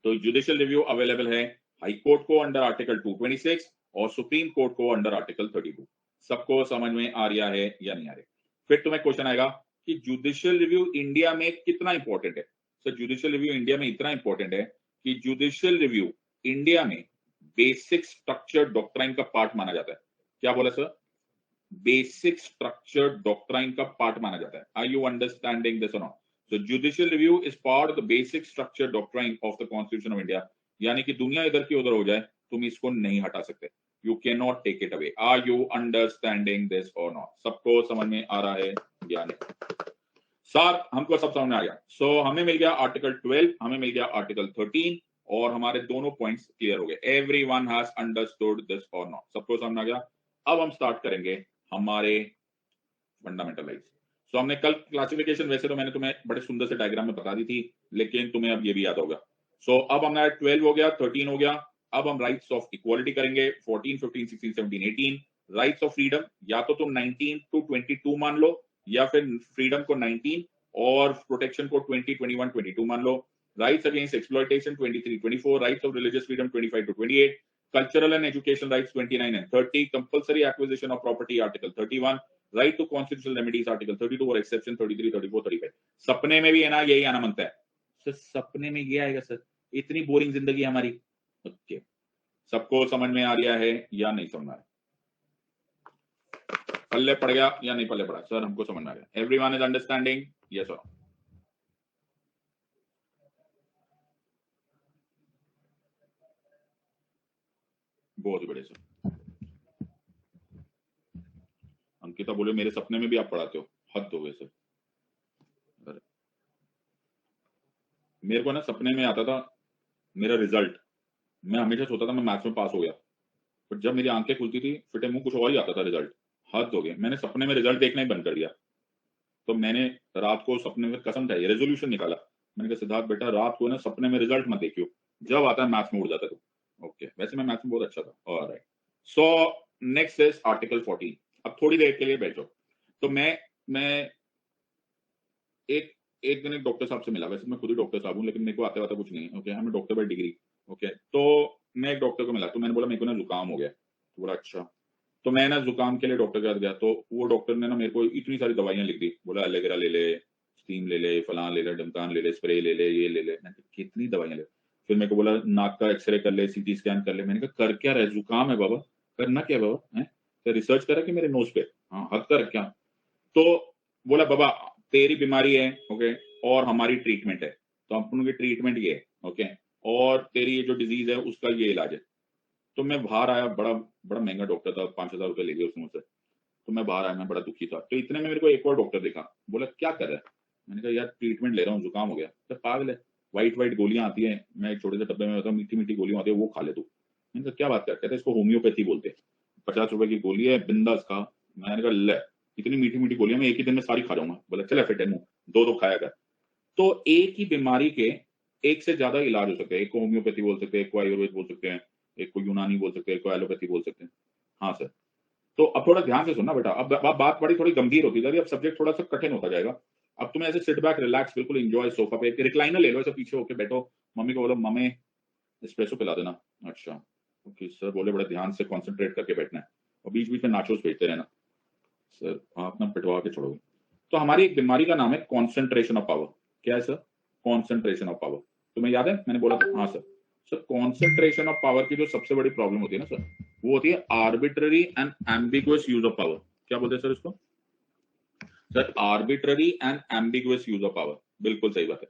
A: तो जुडिशियल रिव्यू अवेलेबल है हाई कोर्ट को अंडर आर्टिकल 226 और सुप्रीम कोर्ट को अंडर आर्टिकल 32। सबको समझ में आ रहा है या नहीं आ रहा? फिर तुम्हें क्वेश्चन आएगा कि जुडिशियल रिव्यू इंडिया में कितना इंपॉर्टेंट है। सर जुडिशियल रिव्यू इंडिया में इतना इंपॉर्टेंट है कि जुडिशियल रिव्यू इंडिया में बेसिक स्ट्रक्चर डॉक्ट्राइन का पार्ट माना जाता है। क्या बोला सर? बेसिक स्ट्रक्चर डॉक्ट्राइन का पार्ट माना जाता है। आर यू अंडरस्टैंडिंग दिस और not? So judicial review is part of the basic structure doctrine of the Constitution of India. यानी कि दुनिया इधर की उधर हो जाए, तुम इसको नहीं हटा सकते। You cannot take it away. Are you understanding this or not? सबको समझ में आ रहा है या नहीं? सर हमको सब समझ में आ गया। So हमें मिल गया आर्टिकल 12, हमें मिल गया आर्टिकल 13, और हमारे दोनों पॉइंट्स क्लियर हो गए। Everyone has understood this or not? सबको समझ में आ गया। अब हम स्टार्ट करेंगे हमारे फंडामेंटल। सो हमने कल क्लासिफिकेशन, वैसे तो मैंने तुम्हें बड़े सुंदर से डायग्राम में बता दी थी, लेकिन तुम्हें अब ये भी याद होगा। सो अब हमारा 12 हो गया, 13 हो गया। अब हम राइट्स ऑफ इक्वालिटी करेंगे 14, 15, 16, 17, 18। राइट्स ऑफ फ्रीडम या तो तुम 19 to 22 मान लो, या फिर फ्रीडम को 19 और प्रोटेक्शन को 20, 21, 22 मान लो। Rights against exploitation 23, 24। Rights of religious freedom 25 to 28। Cultural and education rights 29 and 30। Compulsory acquisition of property article 31। Right to constitutional remedies article 32 और एक्सेप्शन 33, 34, 35। सपने में भी है ना यही आना मांगता है सर? सपने में ये आएगा सर? इतनी बोरिंग जिंदगी हमारी। ओके, सबको समझ में आ रहा है या नहीं समझ में आ रहा? पल्ले पड़ गया या नहीं पल्ले पड़ा? सर हमको समझ में आ गया। Everyone is understanding? यस और बहुत ही बढ़िया सर। अंकिता बोले मेरे सपने में भी आप पढ़ाते हो, हद हो गए सर। मेरे को ना सपने में आता था मेरा रिजल्ट, मैं हमेशा सोचता था मैं मैथ्स में पास हो गया, पर जब मेरी आंखें खुलती थी फिटे मुंह कुछ और ही आता था रिजल्ट। हद हो गया, मैंने सपने में रिजल्ट देखना ही बंद कर दिया। तो मैंने रात को सपने में, कसम था, ये रेजोल्यूशन निकाला। मैंने कहा सिद्धार्थ बेटा रात को ना सपने में रिजल्ट मत देखियो, जब आता है मैथ्स में उड़ जाता है तू। ओके, वैसे मैं मैथ्स में बहुत अच्छा था। Alright, so next is article 14। अब थोड़ी देर के लिए बैठो। तो मैं एक एक दिन एक डॉक्टर साहब से मिला। वैसे मैं खुद ही डॉक्टर साहब हूँ, लेकिन मेरे को आते वाता कुछ नहीं है। ओके, मैं डॉक्टर बाय डिग्री। ओके, तो मैं एक डॉक्टर को मिला, तो मैंने बोला मेरे को ना जुकाम हो गया। तो बोला अच्छा। तो मैं ना जुकाम के लिए डॉक्टर के पास गया, तो वो डॉक्टर ने ना मेरे को इतनी सारी दवाइयां लिख दी। बोला एलोवेरा ले ले, स्टीम ले ले, फलां ले ले, डमकान ले ले, स्प्रे ले ले, ये ले ले। मैंने कहा, कितनी दवाइयां ले? फिर मेरे को बोला नाक का एक्सरे कर ले, सीटी स्कैन कर ले। मैंने कहा कर क्या रहा है, जुकाम है बाबा, करना क्या है बाबा, है तो रिसर्च करा कि मेरे नोज पे, हाँ हद कर क्या। तो बोला बाबा तेरी बीमारी है, ओके, और हमारी ट्रीटमेंट है, तो अपन की ट्रीटमेंट ये है, ओके, और तेरी ये जो डिजीज है उसका ये इलाज है। तो मैं बाहर आया, बड़ा बड़ा महंगा डॉक्टर था, 5,000 रुपये ले गए उसने मुझसे। तो मैं बाहर आया, मैं बड़ा दुखी था। तो इतने में मेरे को एक और डॉक्टर देखा, बोला क्या कर रहा है। मैंने कहा यार ट्रीटमेंट ले रहा हूँ, जुकाम हो गया। तो पागल है, व्हाइट व्हाइट गोलियां आती हैं, मैं एक छोटे से डब्बे में बताऊँ, मीठी मीठी गोलियां आती है, वो खा ले तू। मैंने कहा क्या बात कर, कहते हैं इसको होम्योपैथी बोलते हैं, 50 रुपए की गोली है, बिंदास खा। मैंने कहा ले, इतनी मीठी मीठी गोलियां मैं एक ही दिन में सारी खा जाऊंगा। बोला चले फिट है मुंह, दो दो खाया कर। तो एक ही बीमारी के एक से ज्यादा इलाज हो सकते हैं, एक को होम्योपैथी बोल सकते हैं, एक को आयुर्वेद बोल सकते हैं, एक को यूनानी बोल सकते हैं, एक को एलोपैथी बोल सकते हैं। हाँ सर। तो अब थोड़ा ध्यान से सुनना बेटा, अब बात बड़ी थोड़ी गंभीर होती जा रही है, अब सब्जेक्ट थोड़ा सा कठिन होता जाएगा। अब तुम्हें ऐसे सिट बैक रिलैक्स, बिल्कुल एंजॉय, सोफा पे एक रिक्लाइनर ले लो, ऐसे पीछे होके बैठो, मम्मी को बोलो मम्मी एस्प्रेसो पिला देना। अच्छा ओके सर, बोले बड़े ध्यान से कंसंट्रेट करके बैठना है, और बीच बीच में नाचोस भेजते रहना। सर आप ना पिटवा के छोड़ोगे। तो हमारी एक बीमारी का नाम है कॉन्सेंट्रेशन ऑफ पावर। क्या है सर? Concentration of power. तुम्हें याद है मैंने बोला था? हाँ sir. Sir concentration of power की जो सबसे बड़ी प्रॉब्लम होती है ना सर, वो होती है arbitrary and ambiguous use of power. क्या बोलते हैं सर इसको? Sir arbitrary and ambiguous use of power, बिल्कुल सही बात है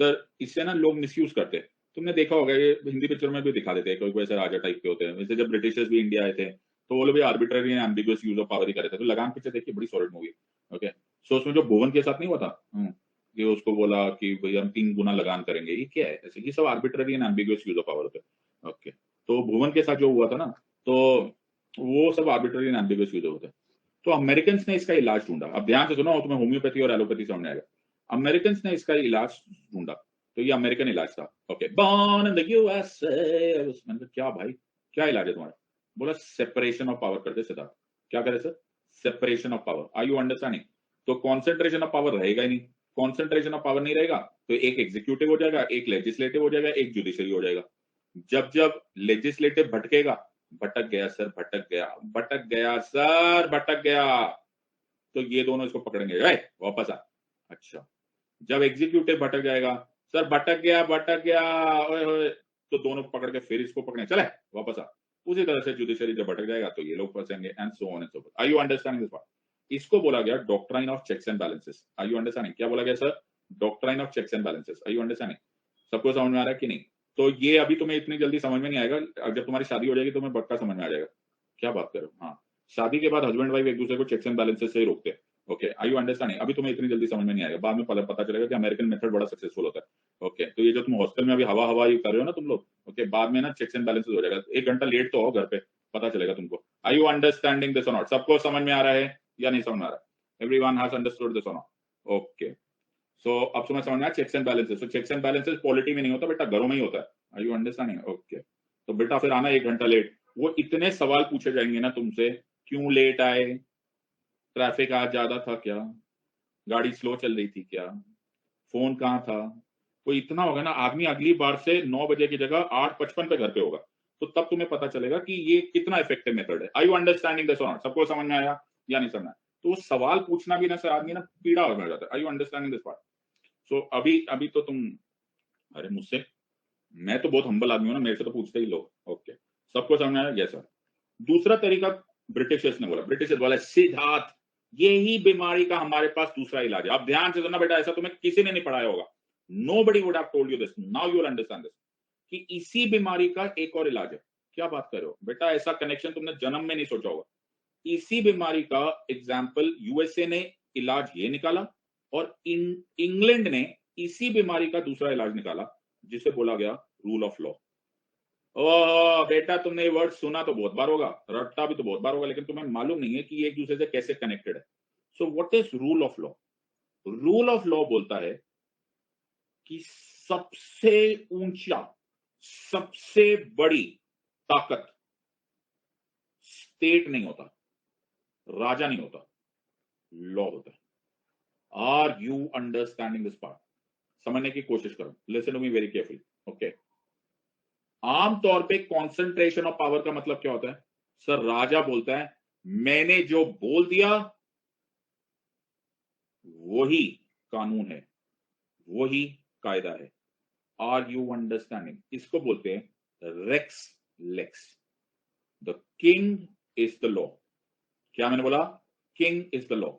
A: सर। इससे ना लोग मिसयूज करते हैं। तुमने देखा होगा, ये हिंदी पिक्चर में भी दिखा देते हैं, कोई कोई ऐसे राजा टाइप के होते हैं। वैसे जब ब्रिटिशर्स भी इंडिया आए थे, तो वो लोग भी arbitrary and ambiguous use of power ही कर रहे थे। तो लगान पिक्चर देखिए, बड़ी सॉलिड मूवी। ओके, सो उसमें जो भुवन के साथ नहीं हुआ था, कि उसको बोला कि भैया हम 3 गुना लगान करेंगे, ये क्या है ऐसे, ये सब arbitrary and ambiguous use of power होते हैं। ओके, तो भुवन के साथ जो हुआ था ना, तो वो सब आर्बिट्ररी एंड एम्बिगुअस यूज होते हैं। तो अमेरिकन ने इसका इलाज ढूंढा। अब ध्यान से सुनो, और तुम्हें होम्योपैथी और एलोपैथी समझ में आएगा। अमेरिकन ने इसका इलाज ढूंढा, तो ये अमेरिकन इलाज था। Okay, born in the USA. मैंने कहा क्या भाई, क्या इलाज है तुम्हारा? बोला सेपरेशन ऑफ पावर कर दे सिद्धार्थ। क्या करे sir? Separation of power. Are you understanding? तो कॉन्सेंट्रेशन ऑफ पावर रहेगा ही नहीं। कॉन्सेंट्रेशन ऑफ पावर नहीं रहेगा तो एक एग्जीक्यूटिव हो जाएगा, एक लेजिस्लेटिव हो जाएगा, एक जुडिशरी हो जाएगा। जब जब लेजिस्लेटिव भटकेगा, भटक गया सर, भटक गया, भटक गया सर, भटक गया, तो ये दोनों इसको पकड़ेंगे, वापस आ। अच्छा, जब एग्जीक्यूटिव भटक जाएगा, सर भटक गया, भटक गया, ओए ओए, तो दोनों पकड़ के फिर इसको पकड़े, चले वापस आ। उसी तरह से जुडिशरी जब भटक जाएगा तो ये लोग फंसेंगे, and so on and so forth. Are you understanding this part? इसको बोला गया doctrine of checks and balances. Are you understanding? क्या बोला गया sir? Doctrine of checks and balances. Are you understanding? सबको समझ में आ रहा है कि नहीं? तो ये अभी तुम्हें इतनी जल्दी समझ में नहीं आएगा, जब तुम्हारी शादी हो जाएगी तुम्हें पक्का समझ में आ जाएगा। क्या बात करो, हाँ, शादी के बाद हस्बैंड वाइफ एक दूसरे को चेक्स एंड बैलेंसेस से ही रोकते हैं। Okay, are you understanding? अभी तुम्हें इतनी जल्दी समझ में नहीं आएगा, बाद में पता चलेगा कि अमेरिकन मेथड बड़ा सक्सेसफुल होता है। ओके, तो ये जो तुम हॉस्टल में अभी हवा हवा ये कर रहे हो ना तुम लोग, ओके, बाद में ना चेक्स एंड बैलेंसेस हो जाएगा। 1 घंटा लेट तो हो घर पे, पता चलेगा तुमको। आर यू अंडरस्टैंडिंग दिस और नॉट? सबको समझ में आ रहा है या नहीं समझ में आ रहा है? एवरीवन हैज अंडरस्टूड दिस और नॉट? ओके, सो अब तुम्हें समझ में आया चेक्स एंड बैलेंसेस। तो चेक्स एंड बैलेंसेस पॉलिटी में नहीं होता बेटा, घरों में ही होता है। Are you understanding? ओके, तो बेटा फिर आना 1 घंटा लेट। वो इतने सवाल पूछे जाएंगे ना तुमसे, क्यों लेट आए, ट्रैफिक आज ज्यादा था क्या, गाड़ी स्लो चल रही थी क्या, फोन कहाँ था। तो इतना होगा ना, आदमी अगली बार से 9 बजे की जगह 8:55 पे घर पे होगा। तो तब तुम्हें पता चलेगा कि ये कितना इफेक्टिव मेथड है। आई यू अंडरस्टैंडिंग दिस और नॉट? सबको समझ में आया या नहीं समझ में आया? तो वो सवाल पूछना भी ना सर, आदमी ना पीड़ा हो जाता है। आई यू अंडरस्टैंडिंग दिस पार्ट? सो अभी अभी तो तुम, अरे मुझसे, मैं तो बहुत हम्बल आदमी हूँ ना, मेरे से तो पूछते ही लोग। ओके, सबको समझ में आया? Yes sir. दूसरा तरीका ब्रिटिशर्स ने बोला, ब्रिटिशर्स बोला सिद्धार्थ यही बीमारी का हमारे पास दूसरा इलाज है। अब ध्यान से सुनना बेटा, ऐसा तुम्हें किसी ने नहीं पढ़ाया होगा, nobody would have told you this, now you will understand this, कि इसी बीमारी का एक और इलाज है। क्या बात कर रहे हो बेटा, ऐसा कनेक्शन तुमने जन्म में नहीं सोचा होगा। इसी बीमारी का एग्जाम्पल यूएसए ने इलाज ये निकाला, और इंग्लैंड ने इसी बीमारी का दूसरा इलाज निकाला, जिसे बोला गया रूल ऑफ लॉ। ओह बेटा, तुमने ये वर्ड सुना तो बहुत बार होगा, रट्टा भी तो बहुत बार होगा, लेकिन तुम्हें मालूम नहीं है कि ये एक दूसरे से कैसे कनेक्टेड है। So what is rule of law? Rule of law बोलता है कि सबसे ऊंचा, सबसे बड़ी ताकत स्टेट नहीं होता, राजा नहीं होता, लॉ होता है। Are you understanding this part? समझने की कोशिश करो, listen to me very carefully. Okay, आमतौर पे कॉन्सेंट्रेशन ऑफ पावर का मतलब क्या होता है? सर राजा बोलता है मैंने जो बोल दिया वही कानून है, वही कायदा है। Are you understanding? इसको बोलते हैं rex lex. The king is the law. क्या मैंने बोला? King is the law.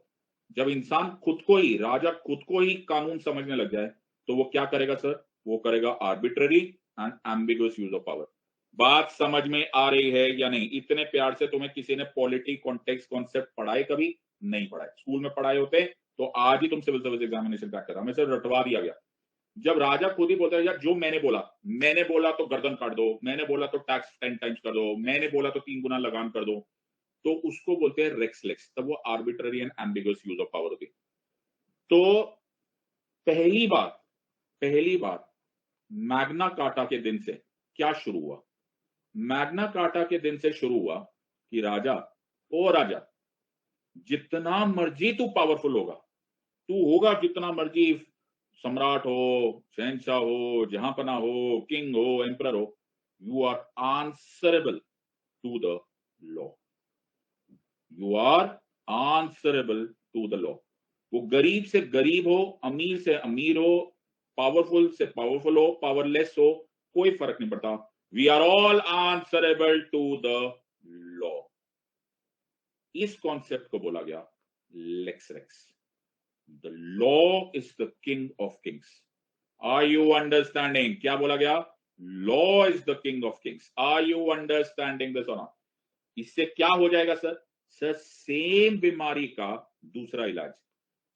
A: जब इंसान खुद को ही, राजा खुद को ही कानून समझने लग जाए तो वो क्या करेगा सर? वो करेगा arbitrary and ambiguous use of power. बात समझ में आ रही है या नहीं? इतने प्यार से तुम्हें किसी ने पॉलिटी कॉन्टेक्स्ट कॉन्सेप्ट पढ़ाए? कभी नहीं पढ़ाए। स्कूल में पढ़ाए होते तो आज ही तुम सिविल सर्विस एग्जामिनेशन क्रैक कर रहा। हमें सिर्फ रटवा दिया गया। जब राजा खुद ही बोलता है यार जो मैंने बोला तो गर्दन काट दो, मैंने बोला तो टैक्स 10 टाइम्स कर दो, मैंने बोला तो 3 गुना लगान कर दो, तो उसको बोलते हैं रेक्स लेक्स। तब वो arbitrary and ambiguous use of power होती है। तो पहली बार मैग्ना कार्टा के दिन से क्या शुरू हुआ? मैग्ना कार्टा के दिन से शुरू हुआ कि राजा, ओ राजा, जितना मर्जी तू पावरफुल होगा, तू होगा जितना मर्जी सम्राट हो, शहनशाह हो, जहांपना हो, किंग हो, एम्परर हो, you are answerable to the law. You are answerable to the law. वो गरीब से गरीब हो, अमीर से अमीर हो, पावरफुल से पावरफुल हो, पावरलेस हो, कोई फर्क नहीं पड़ता। We are all answerable to the law. इस कॉन्सेप्ट को बोला गया lex rex. The law is the king of kings. Are you understanding? क्या बोला गया? Law is the king of kings. Are you understanding this और नॉट? इससे क्या हो जाएगा सर? सर सेम बीमारी का दूसरा इलाज।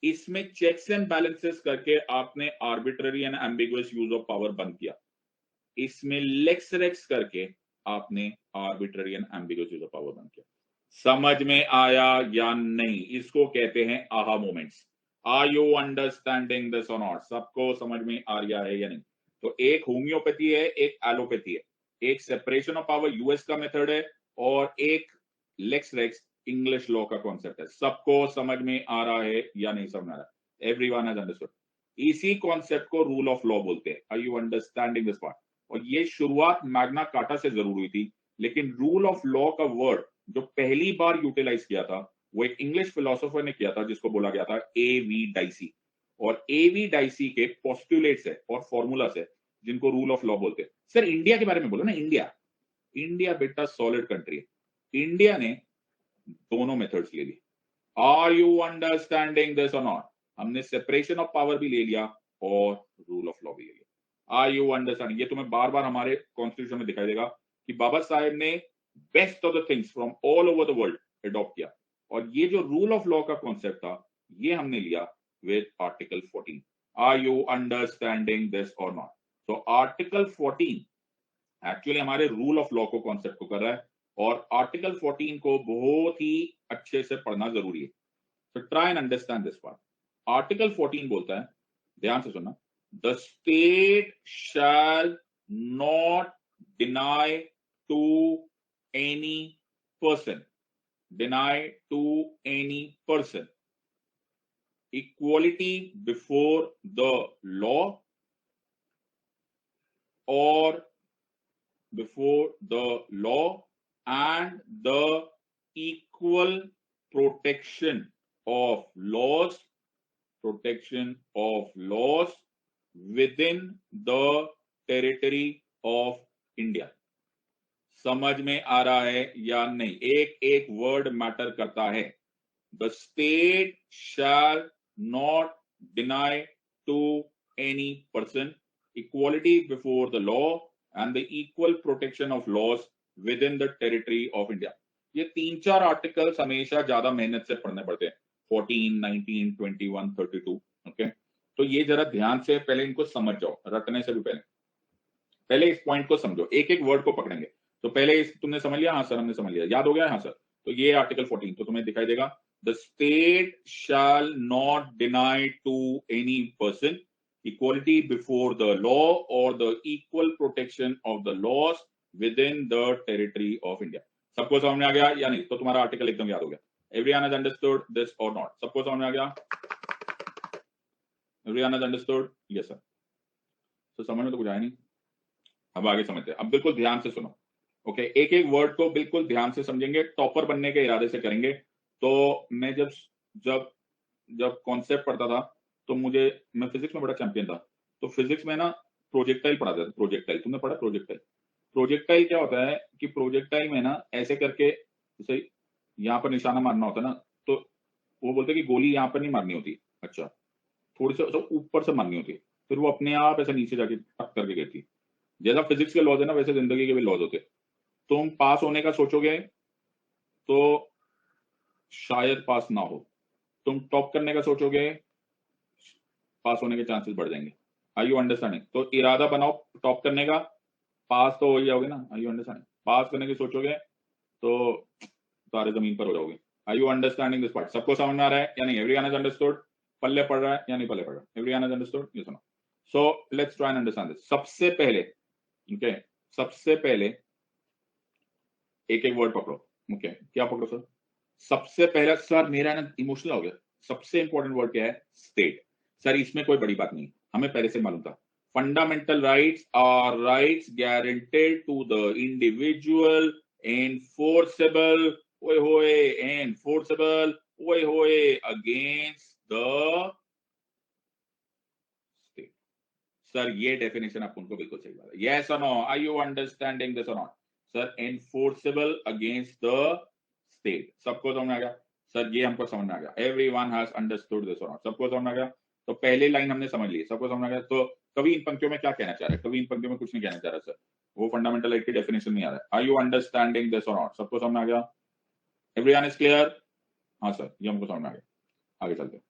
A: इसमें चेक्स एंड बैलेंसेस करके आपने arbitrary and ambiguous use of power बंद किया। इसमें लेक्स रेक्स करके आपने arbitrary and ambiguous use of power बंद किया। समझ में आया या नहीं? इसको कहते हैं aha moments. Are you understanding this और नॉट? सबको समझ में आ रहा है या नहीं? तो एक होम्योपैथी है, एक एलोपैथी है, एक सेपरेशन ऑफ पावर यूएस का मेथड है, और एक लेक्स रेक्स इंग्लिश लॉ का कॉन्सेप्ट है। सबको समझ में आ रहा है या नहीं समझ आ रहा? Everyone has understood. इसी कॉन्सेप्ट को रूल ऑफ लॉ बोलते हैं। Are you understanding this part? और ये शुरुआत मैग्ना कार्टा से जरूर हुई थी, लेकिन रूल ऑफ लॉ का वर्ड जो पहली बार यूटिलाइज किया था वो एक इंग्लिश फिलोसोफर ने किया था जिसको बोला गया था ए.वी. डाइसी। और ए.वी. डाइसी के पोस्टुलेट्स है और फॉर्मूलास है जिनको रूल ऑफ लॉ बोलते हैं। सर इंडिया के बारे में बोलो ना। इंडिया, इंडिया बेटा सॉलिड कंट्री है। इंडिया ने दोनों मेथड्स ले लिए। आर यू अंडरस्टैंडिंग दिस और नॉट? हमने सेपरेशन ऑफ पावर भी ले लिया और रूल ऑफ लॉ भी ले लिया। Are you understanding? ये तुम्हें बार बार हमारे कॉन्स्टिट्यूशन में दिखाई देगा कि बाबा साहेब ने best of the things from all over the world adopt किया। और ये जो रूल ऑफ लॉ का कॉन्सेप्ट था ये हमने लिया with article 14। Are you understanding this और नॉट? तो आर्टिकल 14 एक्चुअली हमारे रूल ऑफ लॉ को कॉन्सेप्ट को कर रहा है, और आर्टिकल 14 को बहुत ही अच्छे से पढ़ना जरूरी है। तो try and understand this part. Article 14 बोलता है, ध्यान से सुनना, the state shall not deny to any person, deny to any person equality before the law और before the law and the equal protection of laws, protection of laws within the territory of India। समझ में आ रहा है या नहीं? एक एक वर्ड मैटर करता है। The state shall not deny to any person equality before the law and the equal protection of laws within the territory of India। ये 3-4 आर्टिकल्स हमेशा ज्यादा मेहनत से पढ़ने पड़ते हैं, 14, 19, 21, 32। ओके, तो ये जरा ध्यान से पहले इनको समझ जाओ, रटने से भी पहले इस पॉइंट को समझो, एक एक वर्ड को पकड़ेंगे। तो पहले इस तुमने समझ लिया? हाँ सर हमने समझ लिया। याद हो गया? हाँ सर। तो ये आर्टिकल 14 तो तुम्हें दिखाई देगा, the state shall not deny to any person equality before the law or the equal protection of the laws within the territory of India। सबको समझ में आ गया या नहीं? तो तुम्हारा आर्टिकल एकदम याद हो गया। Everyone has understood this or not? सबको समझ में आ गया? Everyone has understood? Yes sir। तो समझ में तो कुछ आया नहीं। अब आगे समझते हैं। अब बिल्कुल ध्यान से सुनो। ओके, एक एक वर्ड को बिल्कुल ध्यान से समझेंगे, टॉपर बनने के इरादे से करेंगे। तो मैं जब जब जब कॉन्सेप्ट पढ़ता था तो मैं फिजिक्स में बड़ा चैंपियन था। तो फिजिक्स में ना प्रोजेक्टाइल पढ़ाते थे, प्रोजेक्टाइल तुमने पढ़ा प्रोजेक्टाइल? प्रोजेक्टाइल क्या होता है कि प्रोजेक्टाइल में ना ऐसे करके जैसे यहाँ पर निशाना मारना होता है ना, तो वो बोलते हैं कि गोली यहाँ पर नहीं मारनी होती, अच्छा थोड़ी सा तो ऊपर से मारनी होती है, फिर वो अपने आप ऐसे नीचे जाके टक करके गिरती है। जैसा फिजिक्स के लॉज है ना वैसे जिंदगी के भी लॉज होते हैं। तुम पास होने का सोचोगे तो शायद पास ना हो, तुम टॉप करने का सोचोगे पास होने के चांसेस बढ़ जाएंगे। Are you understanding? तो इरादा बनाओ टॉप करने का, पास तो हो ही जाओगे ना। Are you understanding? पास करने की सोचोगे तो तारे जमीन पर हो जाओगे। Are you understanding this part? सबको समझ में आ रहा है या नहीं? Everyone has understood? पल्ले पड़ रहा है या नहीं पल्ले पड़ रहा है? Everyone has understood? ये सुनो, so let's try and understand this. सबसे पहले ओके, सबसे पहले एक एक वर्ड पकड़ो। ओके क्या पकड़ो सर? सबसे पहला सर मेरा ना इमोशनल हो गया, सबसे इंपॉर्टेंट वर्ड क्या है? स्टेट। सर इसमें कोई बड़ी बात नहीं, हमें पहले से मालूम था। Fundamental rights are rights guaranteed to the individual, enforceable ओए होए enforceable ओए होए against the state। सर ये डेफिनेशन आप उनको बिल्कुल सही बात है। यस और no? Are you understanding this और not? Sir enforceable against the state, सबको समझ में आ गया? सर ये हमको समझ में आ गया, एवरीवन हैज अंडरस्टूड दिस और नॉट? सबको समझ में आ गया? तो पहले लाइन हमने समझ ली, सबको समझ में आ गया? तो कवि इन पंक्तियों में क्या कहना चाह रहा है? कवि इन पंक्तियों में कुछ नहीं कहना चाह रहा सर, वो फंडामेंटल राइट की डेफिनेशन नहीं आ रहा है। आर यू अंडरस्टैंडिंग दिस और नॉट? सबको समझ में आ गया? Everyone is clear? हाँ सर ये हमको समझ में आ गया, आगे चलते हैं।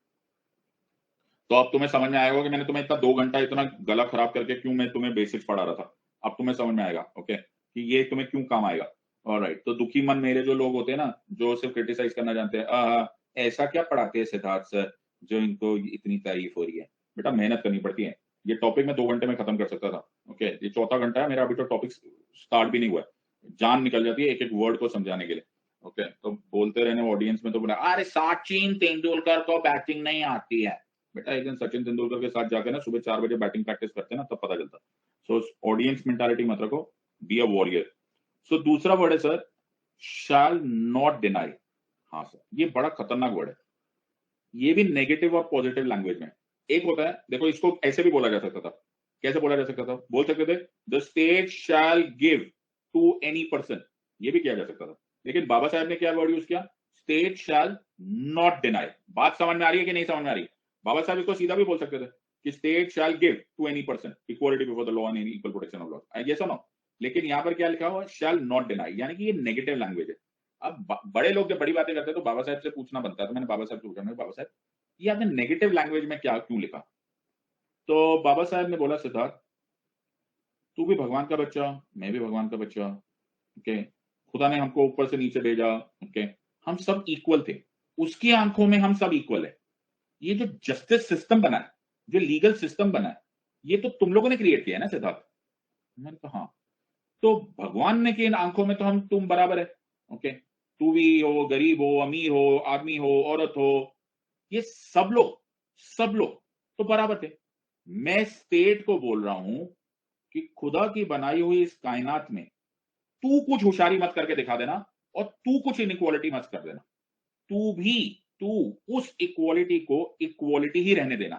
A: तो अब तुम्हें समझ में आएगा कि मैंने तुम्हें इतना 2 घंटा इतना गला खराब करके क्यों मैं तुम्हें बेसिक्स पढ़ा रहा था। अब तुम्हें समझ में आएगा ओके कि ये तुम्हें क्यों काम आएगा। ऑलराइट, तो दुखी मन मेरे जो लोग होते हैं ना, जो सिर्फ क्रिटिसाइज करना जानते हैं, ऐसा क्या पढ़ाते हैं सिद्धार्थ सर जो इनको इतनी तारीफ हो रही है? बेटा मेहनत करनी पड़ती है। ये टॉपिक मैं 2 घंटे में खत्म कर सकता था। ओके ये चौथा घंटा है मेरा, अभी तो टॉपिक स्टार्ट भी नहीं हुआ है, जान निकल जाती है एक एक वर्ड को समझाने के लिए। ओके तो बोलते रहने ऑडियंस में तो बोला अरे सचिन तेंदुलकर को बैटिंग नहीं आती है। बेटा एक दिन सचिन तेंदुलकर के साथ जाकर ना सुबह 4 बजे बैटिंग प्रैक्टिस करते हैं ना, तब पता चलता। सो ऑडियंस मेंटालिटी मत रखो, बी अ वॉरियर। सो दूसरा वर्ड है सर शैल नॉट डिनाई। हाँ सर ये बड़ा खतरनाक वर्ड है, ये भी नेगेटिव और पॉजिटिव लैंग्वेज में। एक होता है, देखो इसको ऐसे भी बोला जा सकता था, कैसे बोला जा सकता था? बोल सकते थे the state shall give to any person, ये भी किया जा सकता था। लेकिन बाबा साहब ने क्या वर्ड यूज किया? State shall not deny. बात समझ में आ रही है कि नहीं समझ में आ रही? बाबा साहब इसको सीधा भी बोल सकते थे कि state shall give to any person equality before the law and equal protection of law, yes और नो? लेकिन यहां पर क्या लिखा हुआ? शैल नॉट डिनाई, यानी कि ये नेगेटिव लैंग्वेज है। अब बड़े लोग जब बड़ी बातें करते हैं तो बाबा साहब से पूछना बनता है, तो मैंने बाबा साहब से पूछा, मैंने बाबा साहब ये आपने नेगेटिव लैंग्वेज में क्या क्यों लिखा? तो बाबा साहब ने बोला सिद्धार्थ तू भी भगवान का बच्चा, मैं भी भगवान का बच्चा, ओके खुदा ने हमको ऊपर से नीचे भेजा, ओके हम सब इक्वल थे, उसकी आंखों में हम सब इक्वल है। ये जो जस्टिस सिस्टम बना है, जो लीगल सिस्टम बना है, ये तो तुम लोगों ने क्रिएट किया है ना सिद्धार्थ? मैंने कहा हाँ। तो भगवान ने की आंखों में तो हम तुम बराबर है, ओके तू भी हो, गरीब हो, अमीर हो, आदमी हो, औरत हो, ये सब लोग तो बराबर थे। मैं स्टेट को बोल रहा हूं कि खुदा की बनाई हुई इस कायनात में तू कुछ होशियारी मत करके दिखा देना और तू कुछ इनइक्वालिटी मत कर देना। तू भी तू उस इक्वालिटी को इक्वालिटी ही रहने देना।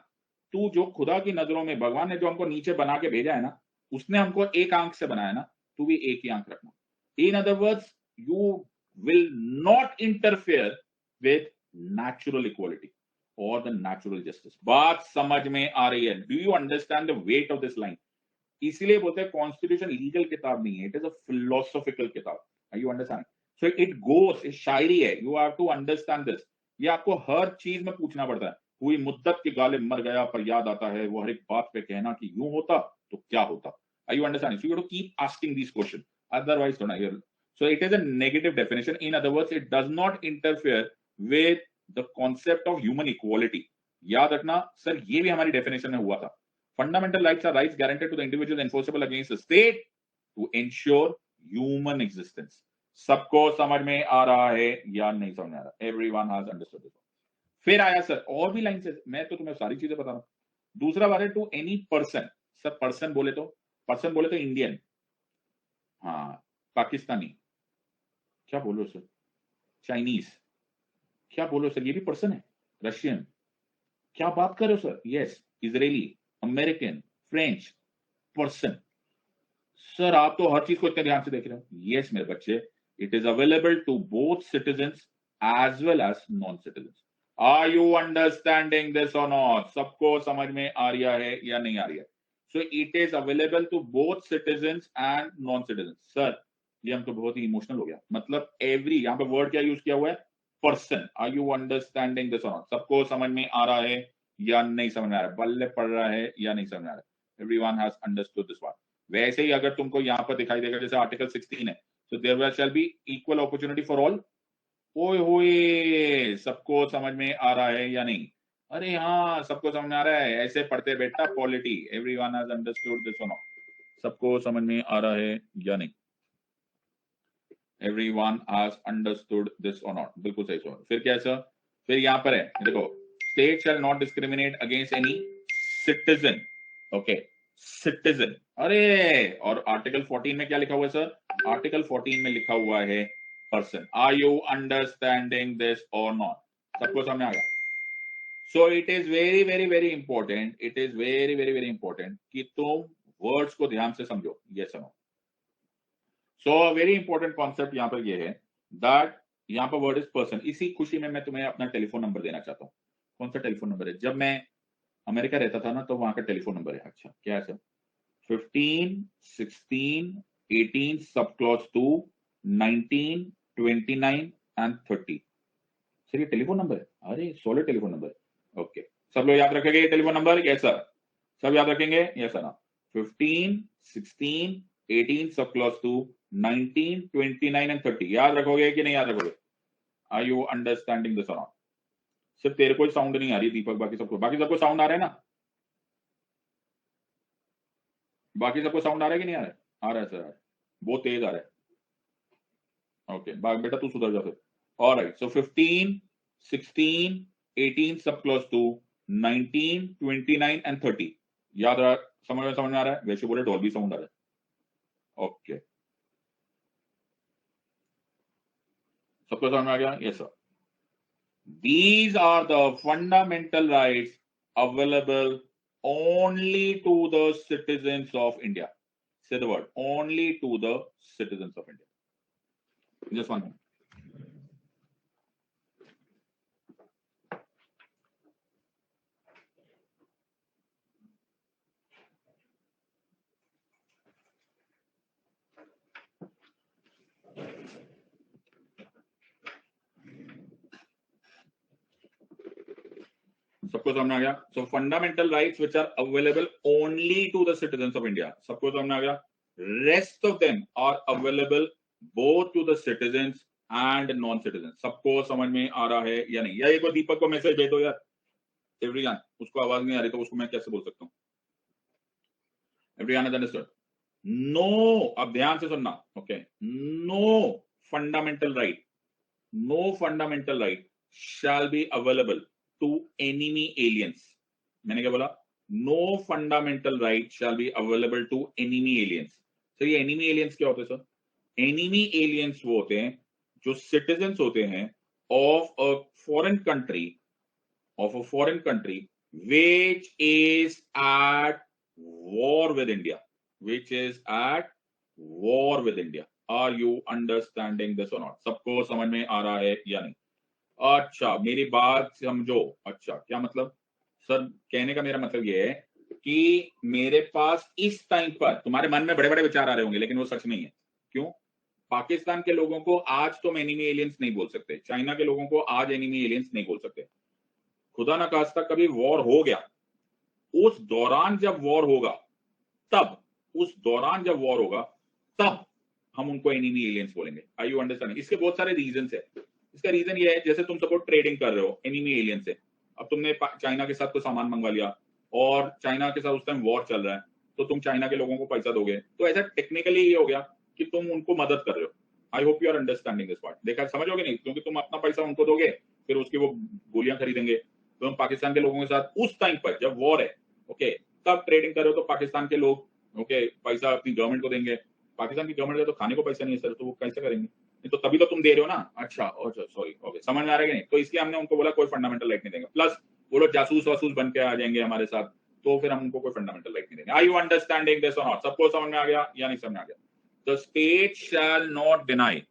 A: तू जो खुदा की नजरों में भगवान ने जो हमको नीचे बना के भेजा है ना, उसने हमको एक आंख से बनाया ना, तू भी एक ही आंख रखना। In other words you will not interfere with natural equality और द नेचुरल जस्टिस। बात समझ में आ रही है? Do you understand the weight of this line? इसीलिए बोलते हैं कॉन्स्टिट्यूशन लीगल किताब नहीं है, इट इज अ फिलोसॉफिकल किताब। Are you understand? So it goes, ये शायरी है, you have to understand this. ये आपको हर चीज में पूछना पड़ता है। हुई मुद्दत के गालिब मर गया पर याद आता है वो हर एक बात पे कहना कि यूं होता तो क्या होता। Are you understand? So you have to keep asking this question, otherwise don't hear. So it is a negative definition, in other words it does not interfere with the concept of human equality. याद रखना sir ये भी हमारी definition में हुआ था। Fundamental rights are rights guaranteed to the individual enforceable against the state to ensure human existence। सबको समझ में आ रहा है या नहीं समझ में आ रहा? Everyone has understood this। फिर आया सर और भी लाइन से, मैं तो तुम्हें सारी चीजें बता रहा हूं। दूसरा बात है to any person. Sir person बोले तो इंडियन, हाँ पाकिस्तानी, क्या बोलो सर, चाइनीज, क्या बोलो सर, ये भी पर्सन है, रशियन, क्या बात कर रहे हो sir, yes Israeli, American, French, person. Sir आप तो हर चीज को इतने ध्यान से देख रहे हो। यस मेरे बच्चे, it is available to both citizens as well as non citizens. Are you understanding this और नॉट? सबको समझ में आ रहा है या नहीं आ रही है? So it is available to both citizens and non citizens. Sir ये हम तो बहुत ही इमोशनल हो गया, मतलब एवरी, यहाँ पे वर्ड क्या यूज किया हुआ है? Person. Are you understanding this और नॉट? सबको समझ में आ रहा है या नहीं समझ में आ रहा है? बल्ले पड़ रहा है या नहीं समझ में आ रहा है? Everyone has understood this word. वैसे ही अगर तुमको यहाँ पर दिखाई देगा जैसे आर्टिकल 16 है, तो there shall be equal opportunity for all. ओए होए, सबको समझ में आ रहा है या नहीं? अरे हाँ, सबको समझ में आ रहा है। ऐसे पढ़ते बेटा polity. Everyone has understood this और नॉट? सबको समझ में आ रहा है या नहीं? एवरीवन हैज अंडरस्टूड दिस और नॉट? बिल्कुल सही सवाल। फिर क्या है सर? फिर यहाँ पर है, देखो, state shall not discriminate against any citizen. Okay, citizen. अरे, और आर्टिकल 14 में क्या लिखा हुआ है सर? आर्टिकल 14 में लिखा हुआ है person. Are you understanding this और नॉट? सबको समझ आ गया? So it is very very very important, it is very very very important कि तुम वर्ड्स को ध्यान से समझो। ये सुनो, सो वेरी इंपॉर्टेंट कॉन्सेप्ट यहाँ पर ये है दैट यहाँ पर वर्ड इज पर्सन। इसी खुशी में मैं तुम्हें अपना टेलीफोन नंबर देना चाहता हूँ। कौन सा टेलीफोन नंबर है? जब मैं अमेरिका रहता था ना, तो वहां का टेलीफोन नंबर है। अच्छा, क्या है sir? 15 16 18 sub clause 2 19 29 and 30। Sir ये टेलीफोन नंबर है? अरे सॉलिड टेलीफोन नंबर है। ओके, सब लोग याद रखेंगे ये टेलीफोन नंबर? यस सर, सब याद रखेंगे? यस सर ना? 15 16 18 सब क्लॉज 2 19 29 एंड 30 याद रखोगे कि नहीं याद रखोगे? आर यू अंडरस्टैंडिंग दिस और नॉट? सिर्फ तेरे को साउंड नहीं आ रही दीपक, बाकी सबको साउंड आ रहा है ना? बाकी सबको साउंड आ रहा है कि नहीं आ रहा है? आ रहा है सर, आ रहा है। बहुत तेज आ रहा है। ओके, बेटा तू सुधर जा फिर। Alright, so 15 16 18 sub clause 2 19 29 and 30 याद रहा? समझ में आ रहा है? वैसे बोले डॉल्बी साउंड आ रहा है। ओके, सबको समझ में आ गया? Yes sir. These are the fundamental rights available only to the citizens of India. Say the word, only to the citizens of India. Just one minute. सबको समझ में आ गया? So fundamental rights which are available only to the citizens of India. सबको समझ में आ गया? Rest of them are available both to the citizens and non citizen. सबको समझ में आ रहा है या नहीं? या एक बार दीपक को मैसेज भेज दो यार। एवरीवन, उसको आवाज नहीं आ रही तो उसको मैं कैसे बोल सकता हूँ? Everyone understood? नो, अब ध्यान से सुनना। Okay, no fundamental right, no fundamental right shall be available to enemy aliens. मैंने क्या बोला? No fundamental right shall be available to enemy aliens. Sir ये एनिमी एलियंस क्या होते हैं सर? एनिमी एलियंस वो होते हैं जो सिटीजन्स होते हैं of a foreign country, of a foreign country which is at war with India, which is at war with India. Are you understanding this or not? सबको समझ में आ रहा है या नहीं? अच्छा, मेरी बात समझो। अच्छा, क्या मतलब? सर कहने का मेरा मतलब ये है कि मेरे पास इस टाइम पर, तुम्हारे मन में बड़े बड़े विचार आ रहे होंगे लेकिन वो सच नहीं है। क्यों? पाकिस्तान के लोगों को आज तुम एनिमी एलियंस नहीं बोल सकते, चाइना के लोगों को आज एनिमी एलियंस नहीं बोल सकते। खुदा ना खास्ता कभी वॉर हो गया, उस दौरान जब वॉर होगा तब, उस दौरान जब वॉर होगा तब हम उनको एनिमी एलियंस बोलेंगे। Are you understanding? इसके बहुत सारे रीजन है। इसका रीजन ये है, जैसे तुम सपोर्ट ट्रेडिंग कर रहे हो एनिमी एलियन से, अब तुमने चाइना के साथ कोई सामान मंगवा लिया और चाइना के साथ उस टाइम वॉर चल रहा है, तो तुम चाइना के लोगों को पैसा दोगे, तो ऐसा टेक्निकली ये हो गया कि तुम उनको मदद कर रहे हो। I hope you are understanding this part. देखा, समझोगे नहीं? क्योंकि तुम अपना पैसा उनको दोगे, फिर उसकी वो गोलियां खरीदेंगे। तो हम पाकिस्तान के लोगों के साथ उस टाइम पर जब वॉर है, ओके, तब ट्रेडिंग कर रहे हो, तो पाकिस्तान के लोग ओके पैसा अपनी गवर्नमेंट को देंगे। पाकिस्तान की गवर्नमेंट का तो खाने को पैसा नहीं है सर, तो वो कैसे करेंगे? नहीं तो तभी तो तुम दे रहे हो ना। अच्छा, सॉरी, ओके, समझ में आ रहा है कि नहीं? तो इसलिए हमने उनको बोला कोई फंडामेंटल राइट नहीं देंगे। प्लस वो लोग जासूस वासूस बन के आ जाएंगे हमारे साथ, तो फिर हम उनको कोई फंडामेंटल राइट नहीं देंगे। आर यू अंडरस्टैंडिंग दिस और नॉट? सबको समझ में आ गया या नहीं समझ में आ गया? The state shall not deny,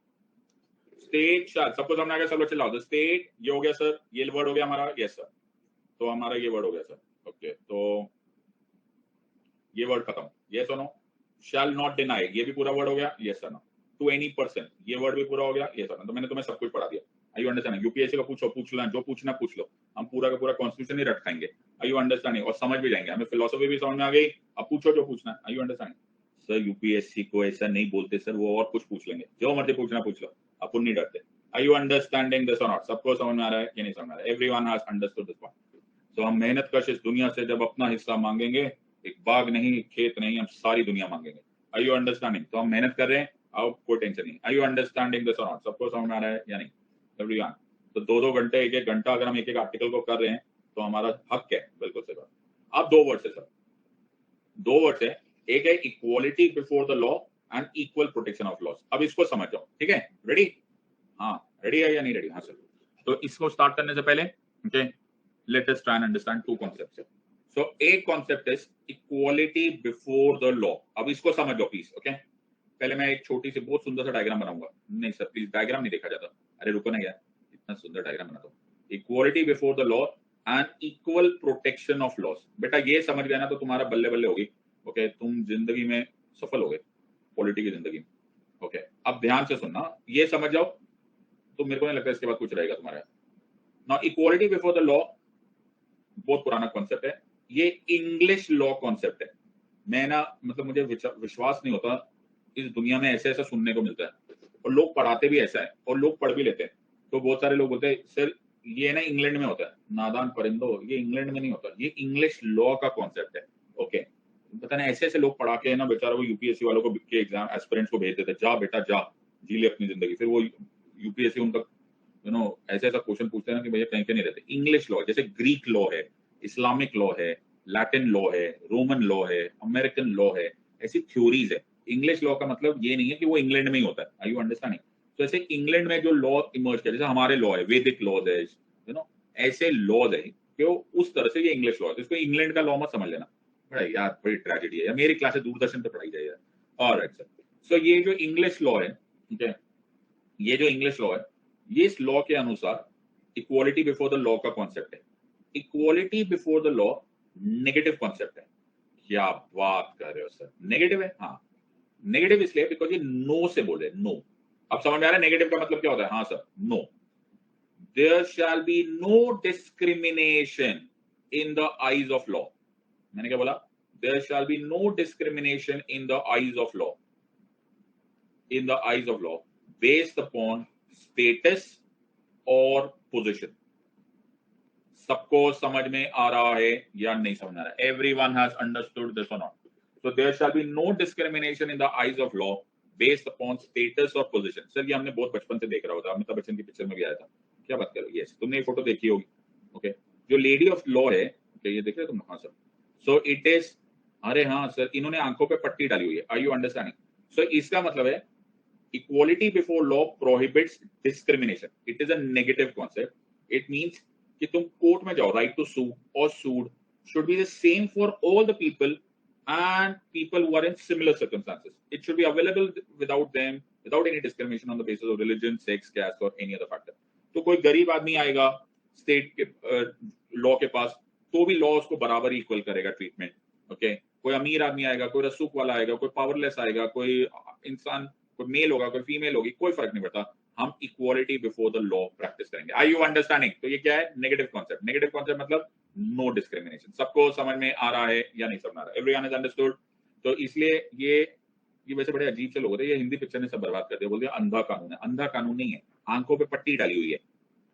A: state shall, सबको समझ में आ गया? सब लोग चिल्लाओ। द स्टेट, ये हो गया सर, ये वर्ड हो गया हमारा, यस सर, तो हमारा ये वर्ड हो गया सर। ओके, तो ये वर्ड खत्म, यस और नो। शैल नॉट डिनाई, ये भी पूरा वर्ड हो गया, यस और नो। टू एनी पर्सन, ये वर्ड भी पूरा हो गया, यस और नो। तो मैंने तुम्हें सब कुछ पढ़ा दिया। Are you understanding? यूपीएससी का पूछो, पूछ लो, जो पूछना पूछ लो, हम पूरा का पूरा कॉन्स्टिट्यूशन ही रट खाएंगे। Are you understanding? और समझ भी जाएंगे, हमें फिलोसफी भी समझ में आ गई। अब पूछो जो पूछना है। Are you understanding? Sir UPSC को ऐसा नहीं बोलते सर, वो और कुछ पूछ लेंगे, जो मर्जी पूछना पूछ लो, अपन नहीं डरते। आर यू अंडरस्टैंडिंग दिस और नॉट? सबको समझ में आ रहा है कि नहीं समझ में आ रहा है? Everyone has understood this point. तो हम मेहनत कश इस दुनिया से जब अपना हिस्सा मांगेंगे, एक बाग नहीं, एक खेत नहीं, हम सारी दुनिया मांगेंगे। Are you understanding? तो हम मेहनत कर रहे हैं, अब कोई टेंशन नहीं। आर यू अंडरस्टैंडिंग दिस और नॉट? सबको समझ में आ रहा है या नहीं? एवरीवन। तो 2-2 घंटे, 1-1 घंटा अगर हम एक-एक आर्टिकल को कर रहे हैं तो हमारा हक है, बिल्कुल सही बात। अब 2 वर्ड्स है सर, 2 वर्ड्स है, एक है equality before the law and equal protection of loss. अब इसको समझ जाओ, ठीक है? रेडी? हाँ, रेडी है या नहीं रेडी? हाँ सर। तो इसको स्टार्ट करने से पहले, okay, let us try and understand two concepts. So एक concept is equality before the law. अब इसको समझो प्लीज, ओके? पहले मैं एक छोटी सी बहुत सुंदर सा डायग्राम बनाऊंगा। नहीं सर प्लीज, डायग्राम नहीं देखा जाता। अरे रुको ना यार, इतना सुंदर डायग्राम बना दो। Equality before the law and equal protection of loss. बेटा ये समझ गया ना तो तुम्हारा बल्ले बल्ले होगी, ओके? तुम जिंदगी में सफल हो गए, पॉलिटी की जिंदगी में, ओके? अब ध्यान से सुनना, ये समझ जाओ तो मेरे को नहीं लगता इसके बाद कुछ रहेगा तुम्हारा। Now equality before the law बहुत पुराना कॉन्सेप्ट है, ये इंग्लिश लॉ कॉन्सेप्ट है। मैं ना मतलब मुझे विश्वास नहीं होता इस दुनिया में ऐसे ऐसा सुनने को मिलता है, और लोग पढ़ाते भी ऐसा है और लोग पढ़ भी लेते हैं। तो बहुत सारे लोग बोलते हैं सर ये ना इंग्लैंड में होता है। नादान परिंदो, ये इंग्लैंड में नहीं होता, ये इंग्लिश लॉ का कॉन्सेप्ट है, ओके? पता नहीं ऐसे ऐसे लोग पढ़ा के ना बेचारा वो यूपीएससी वालों को के एग्जाम एस्पिरेंट्स को भेज देते, जा बेटा जा, जी ले अपनी जिंदगी। फिर वो यूपीएससी उनका ऐसे ऐसा क्वेश्चन पूछते हैं ना कि भैया कहीं पे नहीं रहते। इंग्लिश लॉ, जैसे ग्रीक लॉ है, इस्लामिक लॉ है, लैटिन लॉ है, रोमन लॉ है, अमेरिकन लॉ है, ऐसी थ्योरीज है। इंग्लिश लॉ का मतलब ये नहीं है कि वो इंग्लैंड में ही होता है। Are you understanding? तो ऐसे इंग्लैंड में जो लॉ इमर्ज किया, जैसे हमारे लॉ है, वैदिक लॉज है, ऐसे लॉज है कि वो उस तरह से ये इंग्लिश लॉ है। तो इसको इंग्लैंड का लॉ मत समझ लेना। बड़ा यार बड़ी ट्रेजेडी है, मेरी क्लासेस दूरदर्शन पे पढ़ाई जाए यार। ऑलराइट सर, सो ये जो इंग्लिश लॉ है, ठीक है, ये जो इंग्लिश लॉ है, ये इस लॉ के अनुसार इक्वालिटी बिफोर द लॉ का कॉन्सेप्ट है। Equality before the law negative concept है। क्या बात कर रहे हो सर, नेगेटिव है? हाँ, नेगेटिव इसलिए बिकॉज ये नो से बोले, नो। अब समझ में आ रहा है नेगेटिव का मतलब क्या होता है? हाँ sir, no. There shall be no discrimination in the eyes of law. मैंने क्या बोला? There shall be no discrimination in the eyes of law, in the eyes of law based upon status और position। सबको समझ में आ रहा है या नहीं समझ आ रहा है? Everyone has understood this or not? So there shall be no discrimination in the eyes of law based upon status और position। सर ये हमने बहुत बचपन से देख रहा होता, अमिताभ बच्चन की पिक्चर में भी आया था। क्या बात कर रहे हो? यस, तुमने ये फोटो देखी होगी, ओके? जो लेडी ऑफ लॉ है, okay, ये देख रहे हो तुम? हाँ सर। सो इट इज, अरे हाँ सर, इन्होंने आंखों पे पट्टी डाली हुई है। Are you understanding? सो इसका मतलब है equality before law prohibits discrimination. It is a negative concept. It means कि तुम कोर्ट में जाओ, right to sue or sued should be the same for all the people and people who are in similar circumstances. It should be available without them, without any discrimination on the basis of religion, sex, caste or any other factor. तो कोई गरीब आदमी आएगा state के law के पास, तो भी law उसको बराबर इक्वल करेगा ट्रीटमेंट, ओके? कोई अमीर आदमी आएगा, कोई रसूख वाला आएगा, कोई पावरलेस आएगा, कोई इंसान, कोई मेल होगा, कोई फीमेल होगी, कोई फर्क नहीं पड़ता। हम equality before the law practice करेंगे। Are you understanding? तो ये क्या है? Negative concept. नेगेटिव कॉन्सेप्ट मतलब नो डिस्क्रिमिनेशन। सबको समझ में आ रहा है या नहीं समझ आ रहा है? Everyone has understood? तो इसलिए ये वैसे बड़े अजीब से लोग होते हैं, ये हिंदी पिक्चर ने सब बर्बाद कर दिया। बोलते हैं अंधा कानून है। अंधा कानून नहीं है, आंखों पे पट्टी डाली हुई है।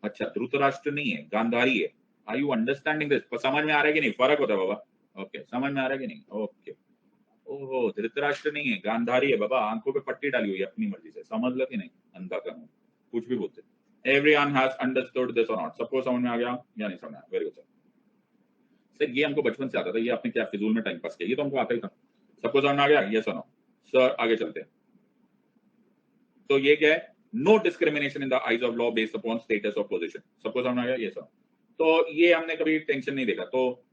A: अच्छा, धृतराष्ट्र नहीं है, गांधारी है। Are you understanding this? समझ में आ रहा है कि नहीं? फर्क होता है बाबा, ओके? समझ में आ रहा है कि नहीं? ओके। ओहो, धृतराष्ट्र नहीं है, गांधारी है बाबा, आंखों पे पट्टी डाली हुई है अपनी मर्जी से। समझ लो कि नहीं? अंधा कानून कुछ भी बोलते। एवरीवन हैज अंडरस्टूड दिस और नॉट? सबको समझ में आ गया या नहीं समझ में आया? वेरी गुड सर, ये हमको बचपन से आता था, ये आपने क्या फिजूल में टाइम पास किया, ये तो हमको आता ही था। सबको समझ में आ गया? ये सुनो सर, आगे चलते हैं। तो ये क्या है? No discrimination in the eyes of law based upon status और पोजीशन। सबको समझ में आ गया? ये सर, तो ये हमने कभी टेंशन नहीं देखा। तो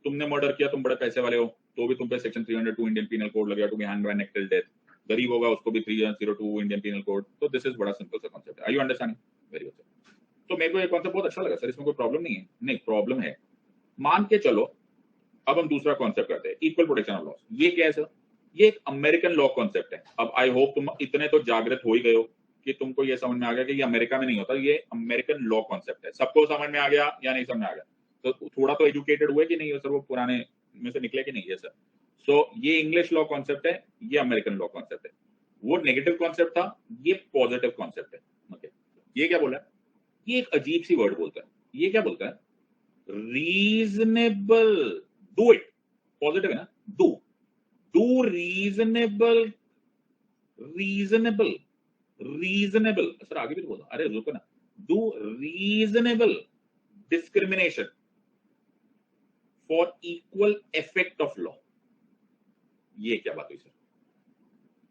A: तुमने मर्डर किया, तुम बड़े पैसे वाले हो, तो भी तुम पे सेक्शन 302 इंडियन पीनल कोड लगेगा, to be hanged by neck till death. गरीब होगा उसको भी 302 इंडियन पीनल कोड। तो दिस इज बड़ा सिंपल सा कॉन्सेप्ट है। Are you understanding? Very good. तो मेरे को ये कॉन्सेप्ट बहुत अच्छा लगा सर, इसमें कोई प्रॉब्लम नहीं है। नहीं, प्रॉब्लम है, मान के चलो। अब हम दूसरा कॉन्सेप्ट करते हैं, इक्वल प्रोटेक्शन ऑफ लॉस। ये क्या है सर? ये एक अमेरिकन लॉ कॉन्सेप्ट है। अब आई होप तुम इतने तो जागृत हो ही गए हो कि तुमको ये समझ में आ गया कि ये अमेरिका में नहीं होता, ये अमेरिकन लॉ कॉन्सेप्ट है। सबको समझ में आ गया या नहीं समझ में आ गया? तो थोड़ा तो एजुकेटेड हुए कि नहीं हो सर, वो पुराने में से निकले कि नहीं है सर? सो ये इंग्लिश लॉ कॉन्सेप्ट है, ये अमेरिकन लॉ कॉन्सेप्ट है। वो नेगेटिव कॉन्सेप्ट था, ये पॉजिटिव कॉन्सेप्ट है। ओके, ये क्या बोला है? ये एक अजीब सी वर्ड बोलता है। ये क्या बोलता है? रीजनेबल, डू इट, पॉजिटिव है ना, do reasonable, reasonable, reasonable. Sir आगे भी तो बोला, अरे रुको ना, do reasonable discrimination for equal effect of law. ये क्या बात हुई सर?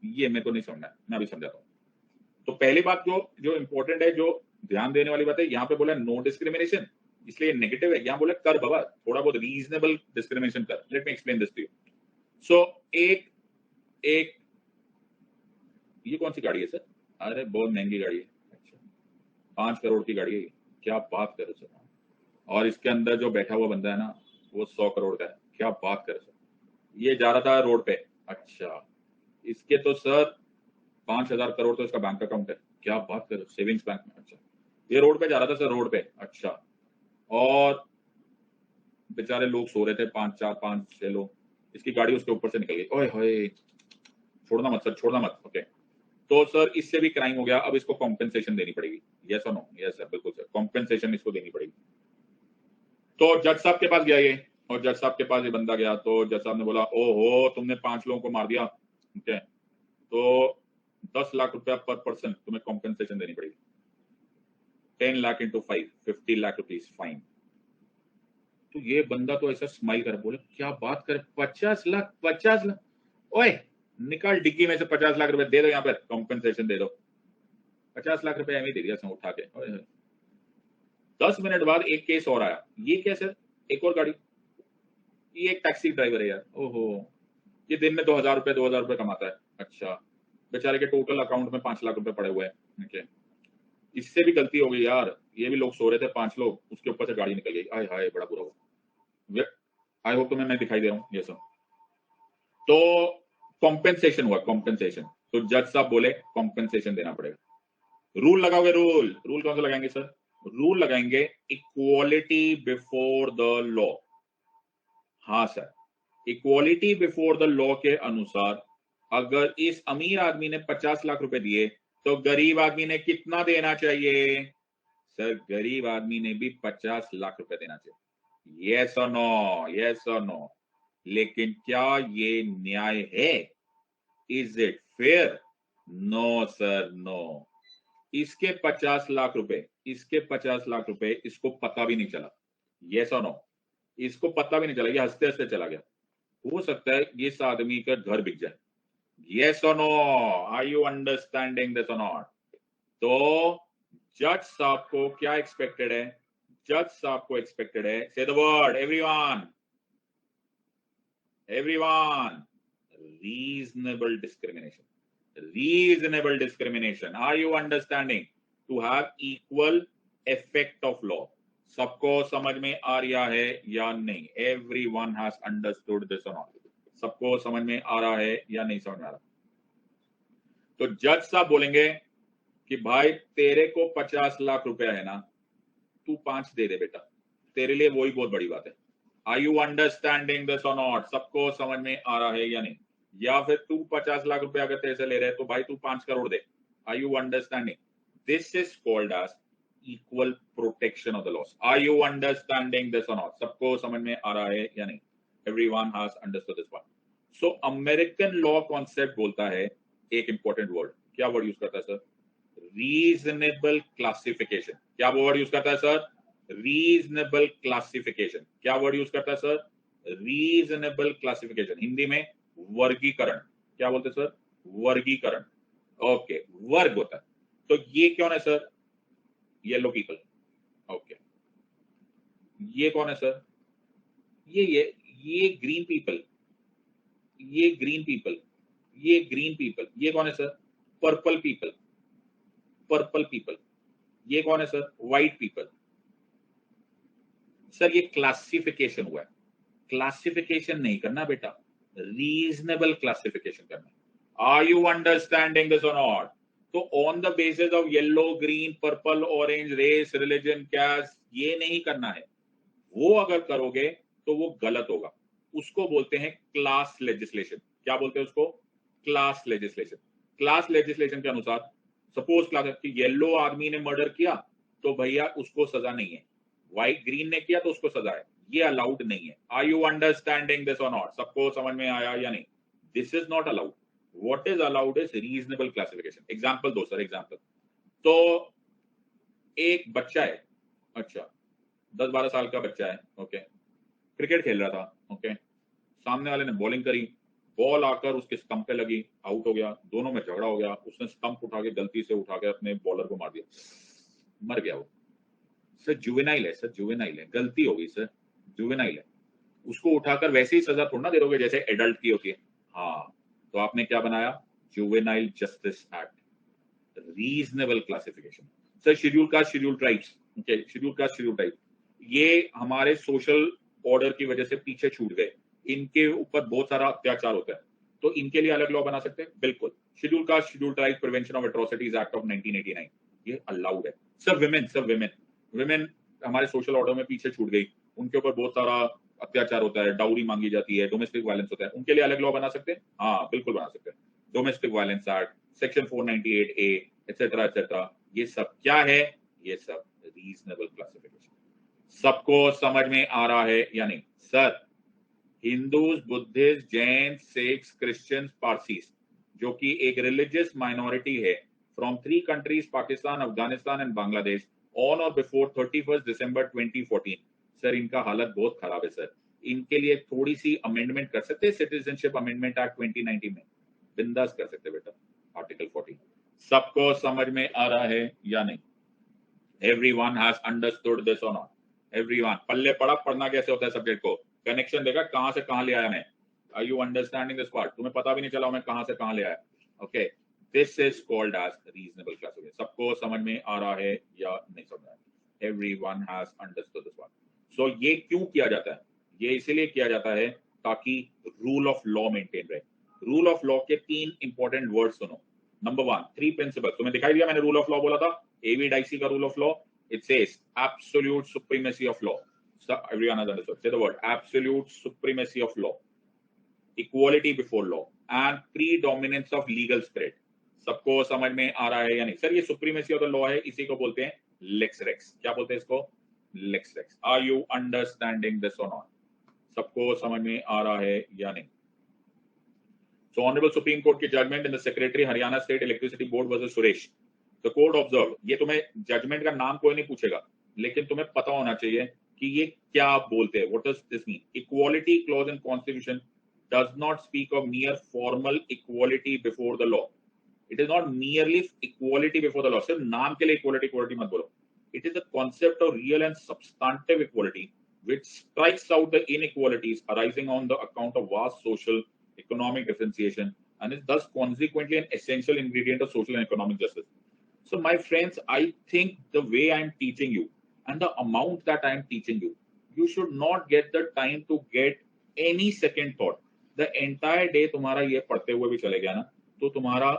A: ये मेरे को नहीं समझना, मैं अभी समझाता हूं। तो पहली बात जो इंपॉर्टेंट है, जो ध्यान देने वाली बात है, यहां पे बोला नो डिस्क्रिमिनेशन, इसलिए नेगेटिव है। यहां बोला कर बाबा थोड़ा बहुत रीजनेबल डिस्क्रिमिनेशन कर। Let me explain this to you. So एक एक ये कौन सी गाड़ी है सर? अरे बहुत महंगी गाड़ी है। अच्छा, 5 करोड़ की गाड़ी है ये। क्या बात कर रहे सर? और इसके अंदर जो बैठा हुआ बंदा है ना, वो 100 करोड़ का है। क्या बात कर रहे सर? ये जा रहा था रोड पे। अच्छा, इसके तो सर 5,000 करोड़ तो इसका बैंक अकाउंट है। क्या बात कर रहे, सेविंग्स बैंक में। अच्छा, ये रोड पे जा रहा था सर, रोड पे। अच्छा, और बेचारे लोग सो रहे थे, 5 6 लोग। इसकी गाड़ी उसके ऊपर से निकल गई। ओए होए, छोड़ना मत सर, छोड़ना मत। ओके, तो सर इससे भी क्राइम हो गया। अब इसको कॉम्पेंसेशन देनी पड़ेगी। यस और नो? यस सर, बिल्कुल सर, कॉम्पेंसेशन इसको देनी पड़ेगी। तो जज साहब के पास गया ये, और जज साहब के पास ये बंदा गया। तो जज साहब ने बोला, ओहो तुमने 5 लोगों को मार दिया, ठीक है, तो 10 लाख रुपया पर पर्सन तुम्हें कॉम्पेंसेशन देनी पड़ेगी। 10 lakh into 5, 50 lakh rupees fine. तो ये बंदा तो ऐसा स्माइल कर बोले, क्या बात कर, 50 लाख, 50 लाख? ओए निकाल डिग्गी में से 50 लाख रुपए दे दो, यहाँ पर कॉम्पेंसेशन दे दो। 50 लाख रुपए एवं दे दिया उठा के। 10 मिनट बाद एक केस और आया। ये क्या सर? एक और गाड़ी। ये एक टैक्सी ड्राइवर है यार। ओहो, ये दिन में 2,000 रुपए कमाता है। अच्छा, बेचारे के टोटल अकाउंट में 5 लाख रुपए पड़े हुए हैं। ठीक है, इससे भी गलती हो गई यार। ये भी लोग सो रहे थे, 5 लोग, उसके ऊपर से गाड़ी निकल गई। आय हाय, बड़ा बुरा हुआ। आई होप तुम्हें मैं दिखाई दे रहा हूँ। ये सब तो कॉम्पेंसेशन हुआ, कॉम्पेंसेशन। तो जज साहब बोले कॉम्पेंसेशन देना पड़ेगा। रूल लगाओगे? रूल कौन सा लगाएंगे सर? रूल लगाएंगे इक्वालिटी बिफोर द लॉ। हाँ sir, equality before the law के अनुसार अगर इस अमीर आदमी ने 50 लाख रुपए दिए, तो गरीब आदमी ने कितना देना चाहिए? सर गरीब आदमी ने भी 50 लाख रुपए देना चाहिए। यस और नो? यस और नो? लेकिन क्या ये न्याय है? Is it fair? No sir, no. इसके 50 लाख रुपए, इसके 50 लाख रुपए इसको पता भी नहीं चला। यस और नो? इसको पता भी नहीं चला, ये हंसते हंसते चला गया। हो सकता है इस आदमी का घर बिक जाए। यस और no? Are you understanding this और नॉट? तो जज साहब को क्या एक्सपेक्टेड है? जज साहब को एक्सपेक्टेड है, से the word everyone, everyone, reasonable discrimination. Reasonable discrimination. Are you understanding? To have equal effect of law. सबको समझ में आ रहा है या नहीं? Everyone has understood this or not? सबको समझ में आ रहा है या नहीं समझ में आ रहा? तो जज साहब बोलेंगे कि भाई तेरे को 50 लाख रुपया है ना, तू 5 दे दे बेटा, तेरे लिए वही बहुत बड़ी बात है। Are you understanding this or not? सबको समझ में आ रहा है या नहीं? या फिर तू 50 लाख रुपए अगर तेरे से ले रहे तो भाई तू 5 करोड़ दे। Are you understanding? This is called as equal protection of the laws. Are you understanding this और नॉट? सबको समझ में आ रहा है या नहीं? Everyone has understood this one. So American law concept बोलता है एक इंपॉर्टेंट वर्ड। क्या वर्ड यूज करता है सर? Reasonable classification. क्या वर्ड यूज करता है सर? Reasonable classification. क्या वर्ड यूज करता है सर? Reasonable classification. हिंदी में वर्गीकरण। क्या बोलते सर? वर्गीकरण। ओके, वर्ग होता है। तो ये कौन है सर? Yellow people. ओके, ये कौन है सर? ये ये ग्रीन पीपल, ये ग्रीन पीपल, ये ग्रीन पीपल, ये कौन है sir? Purple people, purple people, ये कौन है सर? White people. सर ये क्लासिफिकेशन हुआ है, क्लासिफिकेशन नहीं करना बेटा, रीजनेबल क्लासिफिकेशन करना। आर यू अंडरस्टैंडिंग दिस और नॉट? तो on the basis of yellow, green, purple, orange, race, religion, caste, ये नहीं करना है। वो अगर करोगे तो वो गलत होगा। उसको बोलते हैं क्लास लेजिस्लेशन। क्या बोलते हैं उसको? Class legislation. क्लास लेजिस्लेशन के अनुसार सपोज क्लास कि येलो आदमी ने मर्डर किया तो भैया उसको सजा नहीं है, व्हाइट ग्रीन ने किया तो उसको सजा है, ये अलाउड नहीं है। आर यू अंडरस्टैंडिंग दिस और नॉट? सबको समझ में आया या नहीं? This is not allowed. What is allowed is reasonable classification. Example दो सर, एग्जांपल। तो एक बच्चा है, अच्छा 10-12 साल का बच्चा है, ओके, क्रिकेट खेल रहा था, ओके, सामने वाले ने बॉलिंग करी, बॉल आकर उसके स्टंप पे लगी, आउट हो गया, दोनों में झगड़ा हो गया, उसने स्टंप उठा के गलती से उठा के अपने बॉलर को मार दिया, मर गया वो। सर जुवेनाइल है, सर जुवेनाइल है, गलती हो गई सर, जुवेनाइल है। उसको उठाकर वैसे ही सजा थोड़ा ना दे दोगे जैसे एडल्ट की होती है। हाँ, तो आपने क्या बनाया? Juvenile justice act, reasonable classification. Sir schedule caste, schedule tribes, okay, schedule caste, schedule tribe, ये हमारे सोशल ऑर्डर की वजह से पीछे छूट गए, इनके ऊपर बहुत सारा अत्याचार होता है, तो इनके लिए अलग लॉ बना सकते हैं, बिल्कुल। Schedule caste, schedule tribe prevention of atrocities act of 1989, ये अलाउड है। Sir women, sir women, women हमारे सोशल ऑर्डर में पीछे छूट गई, उनके ऊपर बहुत सारा अत्याचार होता है, डाउरी मांगी जाती है, डोमेस्टिक वायलेंस होता है, उनके लिए अलग लॉ बना सकते हैं? हाँ बिल्कुल बना सकते हैं। Domestic violence act, section 498A, etcetera etcetera, ये सब क्या है? ये सब रीजनेबल क्लासिफिकेशन। सबको समझ में आ रहा है या नहीं? Sir Hindus, Buddhists, Jain, Sikhs, Christians, Parsis, जो कि एक रिलीजियस माइनॉरिटी है from 3 countries, Pakistan, Afghanistan and Bangladesh, on or before 31 December 2014। Sir इनका हालत बहुत खराब है सर, इनके लिए थोड़ी सी अमेंडमेंट कर सकते हैं, सिटीजनशिप अमेंडमेंट एक्ट 2019 में, बिंदास कर सकते बेटा, आर्टिकल 14। सबको समझ में आ रहा है या नहीं? Everyone has understood this or not? Everyone, पल्ले पड़ा, पढ़ना कैसे होता है सब्जेक्ट को, कनेक्शन देखा कहां से कहां ले आया मैं। Are you understanding this part? तुम्हें पता भी नहीं चला मैं कहां से कहां ले आया। Okay, this is called as reasonable classification। सबको समझ में आ रहा है या नहीं समझ में आ रहा? Everyone has understood this part। So ये क्यों किया जाता है? ये इसीलिए किया जाता है ताकि रूल ऑफ लॉ मेंटेन रहे। रूल ऑफ लॉ के 3 इंपॉर्टेंट वर्ड सुनो। Number 1, 3 principle. तुम्हें दिखाई दिया मैंने रूल ऑफ लॉ बोला था, एवी डाइसी का rule of law. It says absolute supremacy of law. So everyone has understood. Say the word: absolute supremacy of law, equality before law, and predominance of legal spirit. सबको समझ में आ रहा है या नहीं? सर ये सुप्रीमेसी ऑफ द लॉ है, इसी को बोलते हैं लेक्स रेक्स। क्या बोलते हैं इसको? Lex rex. Are you understanding this और नॉट? सबको समझ में आ रहा है या नहीं? So Honorable Supreme Court की judgment in the secretary Haryana state electricity board versus Suresh, the court observe. ये तुम्हें जजमेंट का नाम कोई नहीं पूछेगा, लेकिन तुम्हें पता होना चाहिए कि ये क्या बोलते हैं। What does this mean? Equality clause in constitution does not speak of मियर formal equality before the law. It is not merely equality before the law. सिर्फ नाम के लिए इक्वालिटी इक्वालिटी मत बोलो। It is the concept of real and substantive equality which strikes out the inequalities arising on the account of vast social economic differentiation and is thus consequently an essential ingredient of social and economic justice. So my friends, I think the way I am teaching you and the amount that I am teaching you, you should not get the time to get any second thought. The entire day तुम्हारा ये पढ़ते हुए भी चले गया ना, तो तुम्हारा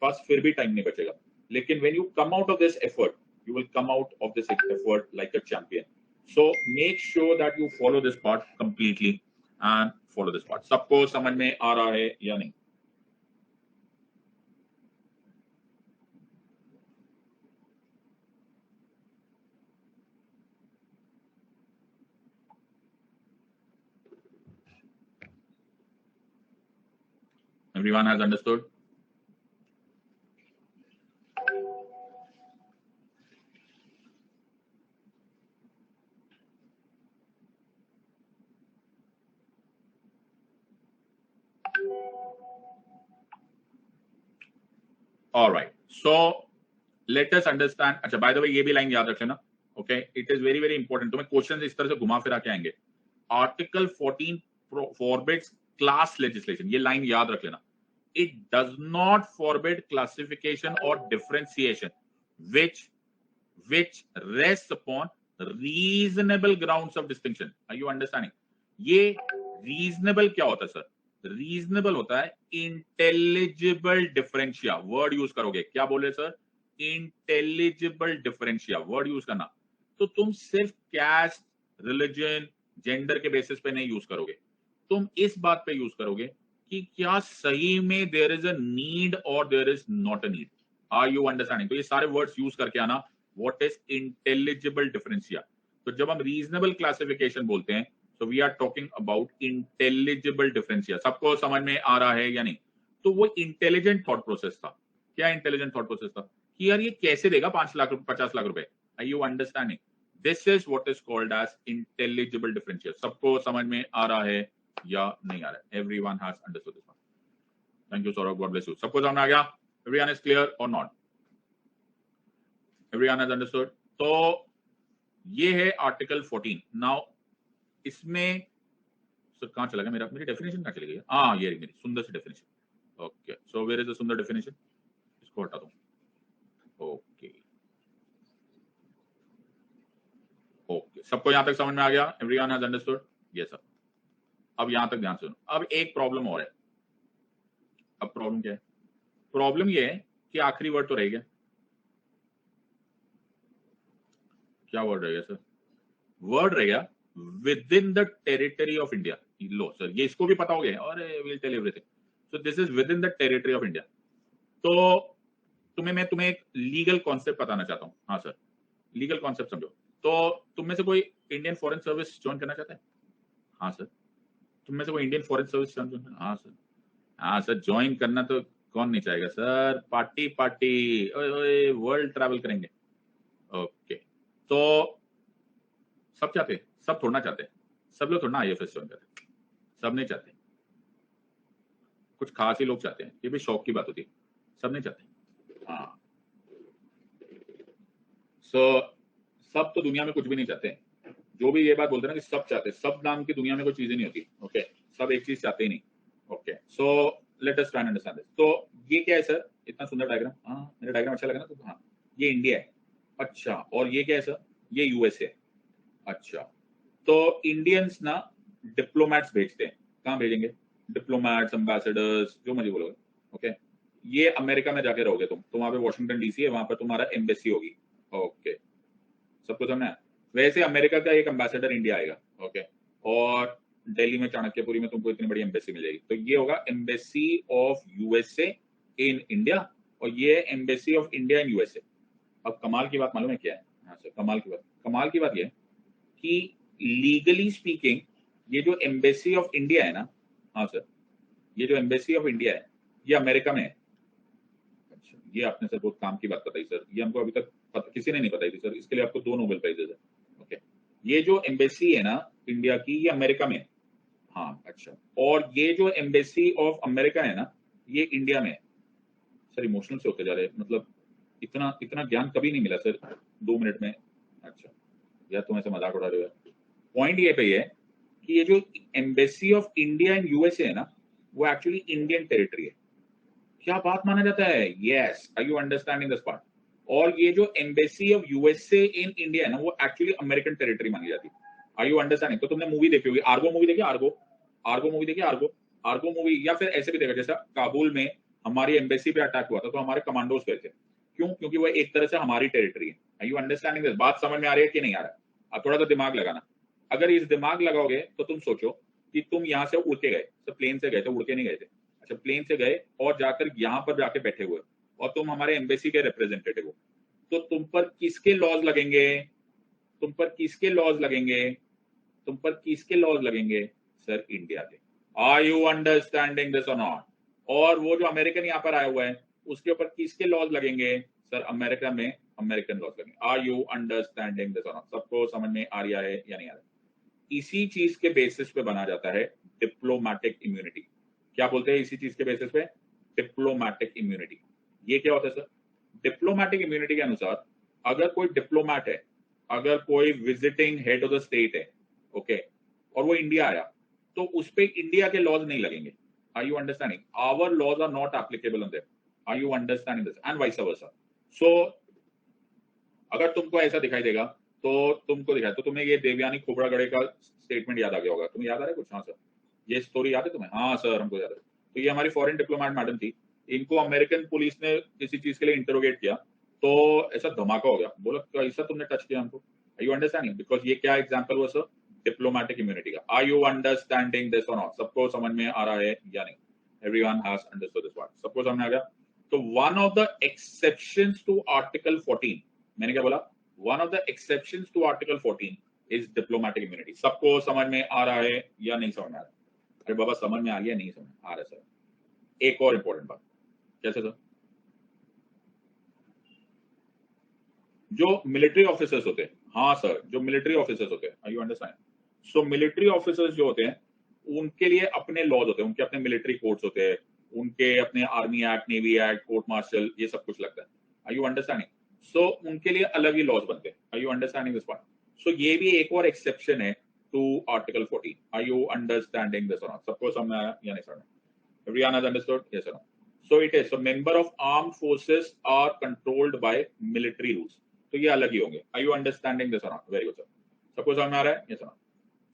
A: पास फिर भी टाइम नहीं बचेगा। लेकिन when you come out of this effort, you will come out of this effort like a champion. So make sure that you follow this part completely and follow this part. सबको समझ में आ रहा है या नहीं? Everyone has understood? All right. So let us understand. अच्छा, by the way, ये भी लाइन याद रखना। Okay, it is very very important. तुम्हें क्वेश्चन इस तरह से घुमा फिरा के आएंगे। Article 14 forbids class legislation. ये लाइन याद रख लेना. It does not forbid classification or differentiation which rests upon reasonable grounds of distinction. Are you understanding? ये reasonable क्या होता है सर? Reasonable होता है intelligible differentia. Word use करोगे. क्या बोले sir? Intelligible differentia. Word use करना. तो तुम सिर्फ caste, religion, gender के बेसिस पे नहीं यूज करोगे. तुम इस बात पे यूज करोगे कि क्या सही में there is a need or there is not a need. Are you understanding? तो ये सारे वर्ड्स यूज करके आना. What is intelligible differentia? तो जब हम रीजनेबल क्लासिफिकेशन बोलते हैं तो we are talking about intelligible differentia. सबको समझ में आ रहा है या नहीं? तो वो इंटेलिजेंट थॉट प्रोसेस था. क्या इंटेलिजेंट थॉट प्रोसेस था कि यार ये कैसे देगा 5 लाख 50 लाख रुपए. Are you understanding? This is what is called as intelligible differentia. सबको समझ में आ रहा है या नहीं आ रहा है? Everyone has understood this one. Thank you Saurabh, God bless you. सबको समझ में आ गया? एवरीवन इज क्लियर और नॉट? Everyone has understood. तो ये है आर्टिकल 14. नाउ इसमें सर कहां चला गया मेरी डेफिनेशन कहां चली गई? हाँ, ये मेरी सुंदर सी definition. Okay, so where is the सुंदर डेफिनेशन? इसको हटा दूं. ओके ओके, सबको यहां तक समझ में आ गया? Everyone has understood? Yes sir. अब यहां तक ध्यान से सुनो. अब एक प्रॉब्लम और है. अब प्रॉब्लम क्या है? प्रॉब्लम ये है कि आखिरी वर्ड तो रह गया. क्या वर्ड रह गया सर? वर्ड रह गया within the territory of India. लो सर, ये इसको भी पता हो गया. अरे will tell everything. So this is within the territory of India. तो मैं तुम्हें एक लीगल कॉन्सेप्ट बताना चाहता हूं. हाँ सर, लीगल कॉन्सेप्ट समझो. तो तुम में से कोई इंडियन फॉरेन सर्विस ज्वाइन करना चाहता है? हाँ सर. तुम में से कोई इंडियन फॉरेन सर्विस ज्वाइन करना? हाँ सर. हाँ सर, ज्वाइन करना तो कौन नहीं चाहेगा sir. Party party, world travel करेंगे. ओके, तो सब चाहते हैं? सब थोड़ा चाहते हैं. सब लोग थोड़ा आईएफएस ज्वाइन करते हैं. सब नहीं चाहते. कुछ खास ही लोग चाहते हैं. ये भी शौक की बात होती है. सब नहीं चाहते. हाँ, सो सब तो दुनिया में कुछ भी नहीं चाहते. जो भी ये बात बोलते हैं ना कि सब चाहते हैं, सब नाम की दुनिया में कोई चीजें नहीं होती. ओके, सब एक चीज चाहते ही नहीं. Okay, so let us try and understand this. तो ये क्या है सर? इतना सुंदर डायग्राम. हाँ, मेरा डायग्राम अच्छा लगा ना? तो हाँ, ये इंडिया है. अच्छा, और ये क्या है सर? ये यूएसए. अच्छा, तो इंडियंस ना डिप्लोमैट्स भेजते हैं. कहाँ भेजेंगे? डिप्लोमैट्स, एम्बेसडर्स, जो मर्जी बोलोगे. ओके, ये अमेरिका में जाके रहोगे तुम. तो वहां पे वॉशिंगटन डीसी है, वहां पर तुम्हारा एम्बेसी होगी. ओके, सबको समझना है? वैसे अमेरिका का एक एम्बेसडर इंडिया आएगा. ओके, और दिल्ली में चाणक्यपुरी में तुमको इतनी बड़ी एम्बेसी मिल जाएगी. तो ये होगा embassy of USA in India, और ये embassy of India in USA. अब कमाल की बात मालूम है क्या है? हाँ सर, कमाल की बात ये है कि लीगली स्पीकिंग ये जो एम्बेसी ऑफ इंडिया है ना, हाँ सर, ये जो एम्बेसी ऑफ इंडिया है ये अमेरिका में है. अच्छा, ये आपने सर बहुत काम की बात बताई सर. ये हमको अभी तक किसी ने नहीं बताई थी सर. इसके लिए आपको 2 नोबेल प्राइजेस है. ओके, ये जो एम्बेसी है ना इंडिया की, ये अमेरिका में है. हाँ, अच्छा, और ये जो एम्बेसी ऑफ अमेरिका है ना, ये इंडिया में है. सर इमोशनल से होते जा रहे हैं. मतलब इतना ज्ञान कभी नहीं मिला सर 2 मिनट में. अच्छा, यार तुम ऐसे मजाक उड़ा रहे हो. पॉइंट ये पे है कि ये जो embassy of India in USA है ना, वो एक्चुअली इंडियन टेरिटरी है. क्या बात माना जाता है? Yes, are you understanding this part? और ये जो embassy of USA in India है ना, वो एक्चुअली अमेरिकन टेरिटरी मानी जाती है. Are you understanding? तो तुमने मूवी देखी होगी, आर्गो मूवी देखी? आर्गो मूवी देखी? आर्गो मूवी, या फिर ऐसे भी देखा जैसा काबुल में हमारी एम्बेसी पे अटैक हुआ था तो हमारे कमांडोज गए थे. क्यों? क्योंकि वो एक तरह से हमारी टेरिटरी है. Are you understanding this? बात समझ में आ रही है कि नहीं आ रहा है? अब थोड़ा सा दिमाग लगाना. अगर इस दिमाग लगाओगे तो तुम सोचो कि तुम यहाँ से उड़ के गए, तो प्लेन से गए थे, उड़ के नहीं गए थे. अच्छा, प्लेन से गए और जाकर यहाँ पर जाके बैठे हुए, और तुम हमारे एम्बेसी के रिप्रेजेंटेटिव हो. तो तुम पर किसके लॉज लगेंगे? तुम पर किसके लॉज लगेंगे? तुम पर किसके लॉज लगेंगे? सर इंडिया के. आर यू अंडरस्टैंडिंग दिस और नॉट? और वो जो अमेरिकन यहाँ पर आया हुआ है उसके ऊपर किसके लॉज लगेंगे? सर अमेरिका में अमेरिकन लॉज लगेंगे. आर यू अंडरस्टैंडिंग दिस और नॉट? सबको समझ में आ रहा है या नहीं आ रहा? इसी चीज के बेसिस पे बना जाता है डिप्लोमैटिक इम्यूनिटी. क्या बोलते हैं इसी चीज के बेसिस पे? Diplomatic immunity. ये क्या होता है सर? डिप्लोमैटिक इम्यूनिटी के अनुसार अगर कोई डिप्लोमैट है, अगर कोई visiting head of the state है, ओके, और वो इंडिया आया, तो उस पे इंडिया के लॉज नहीं लगेंगे। Are you understanding? Our laws are not applicable on them. Are you understanding this? And vice versa. So अगर तुमको ऐसा दिखाई देगा तो तुमको दिखाई, तो तुम्हें ये देवयानी खोबड़ागढ़े का स्टेटमेंट याद आ गया होगा। तुम्हें याद आ रहा है कुछ? हाँ सर, ये स्टोरी याद है तुम्हें? हाँ सर, हमको याद है। तो ये हमारी फॉरेन डिप्लोमेट मैडम थी, इनको अमेरिकन पुलिस ने किसी चीज के लिए इंटरोगेट किया, तो ऐसा धमाका हो गया, बोला कैसा तुमने टच किया हमको? Are you understanding? बिकॉज ये क्या एग्जाम्पल हुआ सर? डिप्लोमेटिक इम्यूनिटी का। आर यू अंडरस्टैंडिंग दिस और नॉट? सबको समझ में आ रहा है या नहीं? Everyone has understood this word? सबको समझ में आ गया? तो one of the exceptions to article 14, मैंने क्या बोला? One of the exceptions to article 14 is diplomatic immunity. सबको समझ में आ रहा है या नहीं समझ में आ रहा है? अरे बाबा समझ में आ गया, नहीं समझ में आ रहा है सर? एक और इंपॉर्टेंट बात, कैसे सर? जो मिलिट्री ऑफिसर्स होते हैं, हाँ सर, जो मिलिट्री ऑफिसर्स होते हैं, are you understand? So military officers जो होते हैं उनके लिए अपने लॉज होते हैं, उनके अपने मिलिट्री कोड्स होते हैं, उनके अपने army act, navy act, court martial, ये सब कुछ लगता है। Are you understanding? सो उनके लिए अलग ही लॉज बनते हैं। Are you understanding this part? So ये भी एक और एक्सेप्शन है to article 14। Are you understanding this और नॉट? सबको समझ में आया या नहीं समझ में? Everyone has understood? Yes or no? So it is. So member of armed forces are controlled by military rules. तो ये अलग ही होंगे। Are you understanding this or not? Very good sir. सबको समझ में आ रहा है? Yes or no?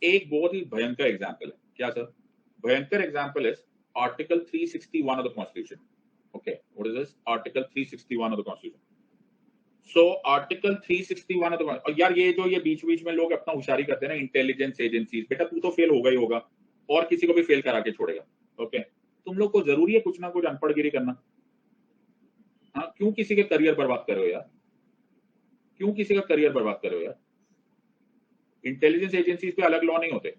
A: एक बहुत ही भयंकर एग्जाम्पल है। क्या सर? भयंकर example is article 361 of the Constitution. Okay, what is this? Article 361 of the Constitution. So article 361 of the और यार ये जो ये बीच बीच में लोग अपना होशियारी करते हैं ना, इंटेलिजेंस एजेंसीज, बेटा तू तो फेल होगा ही होगा और किसी को भी फेल करा के छोड़ेगा। ओके, तुम लोग को जरूरी है कुछ ना कुछ अनपढ़गिरी करना? हाँ, क्यों किसी के करियर बर्बाद कर रहे हो यार? क्यों किसी का करियर बर्बाद कर रहे हो यार? इंटेलिजेंस एजेंसीज पे अलग लॉ नहीं होते।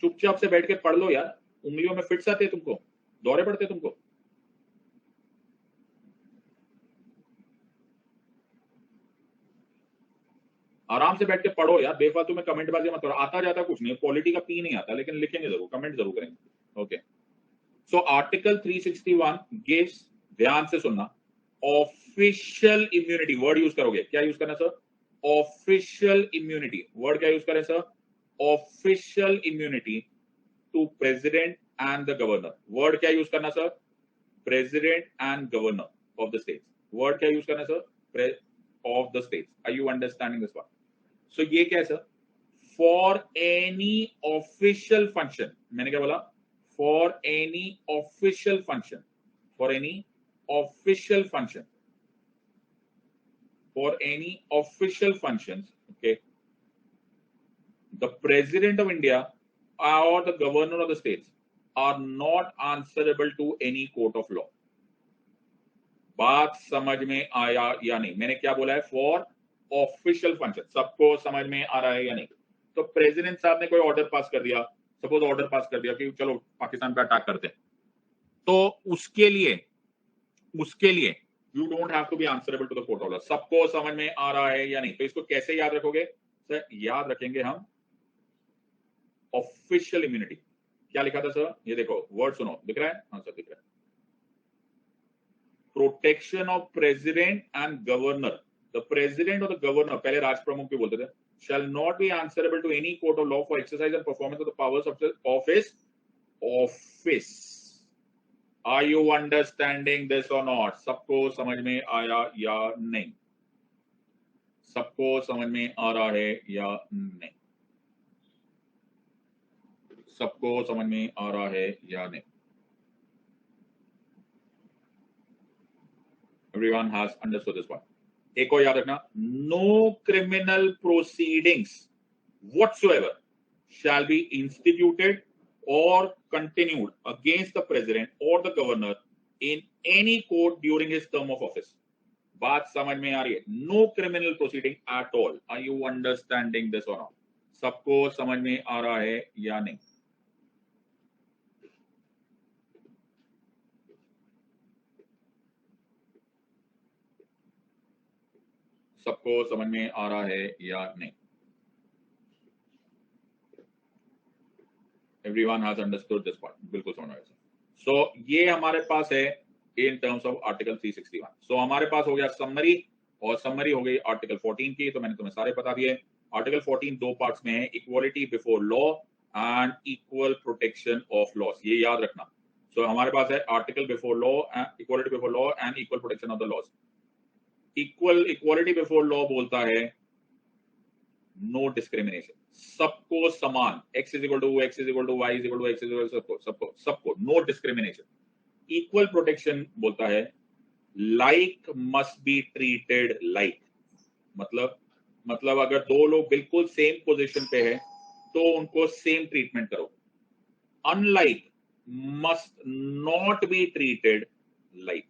A: चुपचाप से बैठ के पढ़ लो यार, उंगलियों में फिट्स आते तुमको, दौरे पड़ते तुमको। आराम से बैठ के पढ़ो यार, बेफालतू में कमेंट बाजी मत करो। आता जाता कुछ नहीं, पॉलिटी का पी नहीं आता, लेकिन लिखेंगे जरूर, कमेंट जरूर करेंगे। ओके, सो आर्टिकल 361 गिव्स, ध्यान से सुनना, ऑफिशियल इम्यूनिटी, वर्ड यूज करोगे, क्या यूज करना सर? ऑफिशियल इम्यूनिटी, वर्ड क्या यूज करें sir? Official immunity to president and the governor. Word क्या यूज करना sir? President and governor of the state. Word क्या यूज करना sir? Of the state. Are you understanding this word? So ये क्या है sir? For any official function, मैंने क्या बोला? For any official function, for any official function, for any official function, okay, the president of India or the governor of the states are not answerable to any court of law. बात समझ में आया या नहीं? मैंने क्या बोला है? For official function. सबको समझ में आ रहा है या नहीं? तो प्रेसिडेंट साहब ने कोई ऑर्डर पास कर दिया, सपोज ऑर्डर पास कर दिया कि चलो पाकिस्तान पे अटैक करते हैं, तो उसके लिए you don't have to be answerable to the court of law. सबको समझ में आ रहा है या नहीं? तो इसको कैसे याद रखोगे सर? याद रखेंगे हम ऑफिशियल इम्यूनिटी। क्या लिखा था सर? ये देखो, वर्ड सुनो, दिख रहा है? हाँ सर दिख रहा है। Protection of president and governor. The president और द गवर्नर, पहले राष्ट्र प्रमुख भी बोलते थे, shall not be answerable to any court of law for exercise and performance of the powers of his office. Are you understanding this or not? सबको समझ में आया या नहीं? सबको समझ में आ रहा है या नहीं? सबको समझ में आ रहा है या नहीं? Everyone has understood this one. एक और याद रखना, no criminal proceedings whatsoever shall be instituted or continued against the president or the governor in any court during his term of office. बात समझ में आ रही है? No criminal proceeding at all. Are you understanding this or not? सबको समझ में आ रहा है या नहीं? सबको समझ में आ रहा है या नहीं? Everyone has understood this part. बिल्कुल समझ में आया। So ये हमारे पास है in terms of article 361. So हमारे पास हो गया समरी, और समरी हो गई आर्टिकल 14 की, तो मैंने तुम्हें सारे बता दिए। आर्टिकल 14 दो पार्ट्स में है, equality before law and equal protection of laws, ये याद रखना। सो हमारे पास है article before law, equality before law and equal protection of the laws. Equality before law बोलता है नो डिस्क्रिमिनेशन, सबको समान, x is equal to x is equal to y is equal to x is equal सबको सबको सबको, no discrimination. Equal protection बोलता है like must be treated like, मतलब अगर दो लोग बिल्कुल सेम पोजीशन पे है तो उनको सेम ट्रीटमेंट करो। Unlike must not be treated like,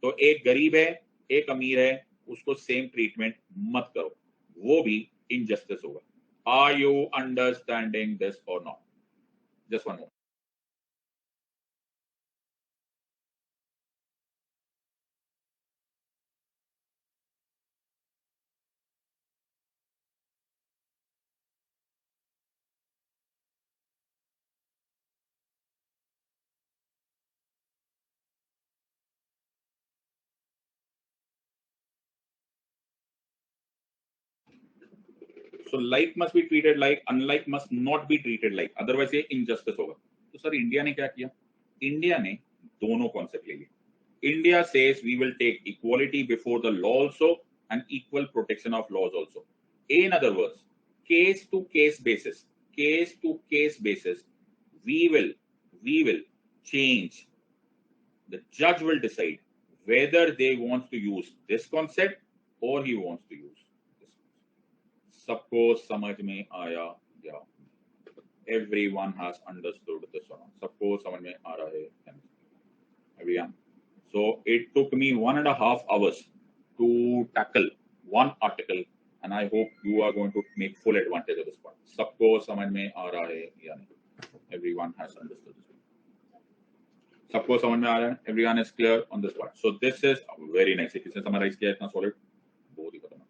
A: तो एक गरीब है एक अमीर है उसको सेम ट्रीटमेंट मत करो, वो भी इनजस्टिस होगा। आर यू अंडरस्टैंडिंग दिस और not? Just one more. So like must be treated like, unlike must not be treated like, otherwise ये injustice होगा। तो सर इंडिया ने क्या किया? इंडिया ने दोनों कॉन्सेप्ट ले लिए। India says we will take equality before the law also and equal protection of laws also. In other words, case to case basis, we will change. The judge will decide whether they want to use this concept or he wants to use this. सबको समझ में आया क्या? Everyone has understood this one. सबको समझ में आ रहा है? Everyone. So it took me 1.5 hours to tackle one article, and I hope you are going to make full advantage of this part. सबको समझ में आ रहा है या नहीं? Everyone has understood this one. सबको समझ में आ रहा है? Everyone is clear on this part. So this is very nice. किसने summarize किया इतना solid? बहुत ही खतरनाक.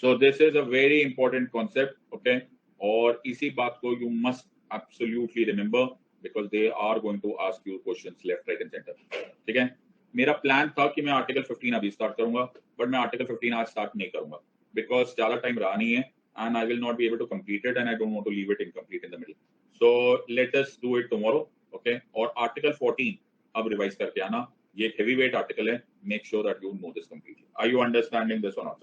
A: So this is a very important concept, okay? और इसी बात को you must absolutely remember because they are going to ask you questions left, right and center. ठीक है? मेरा प्लान था कि मैं आर्टिकल 15 अभी स्टार्ट करूंगा, बट मैं आर्टिकल 15 आज स्टार्ट नहीं करूंगा बिकॉज ज्यादा टाइम रहा नहीं है and I will not be able to complete it and I don't want to leave it incomplete in the middle. So let us do it tomorrow, okay? और article 14 अब revise करके आना, ये heavy weight article है, make sure that you know this completely. Are you understanding this और not?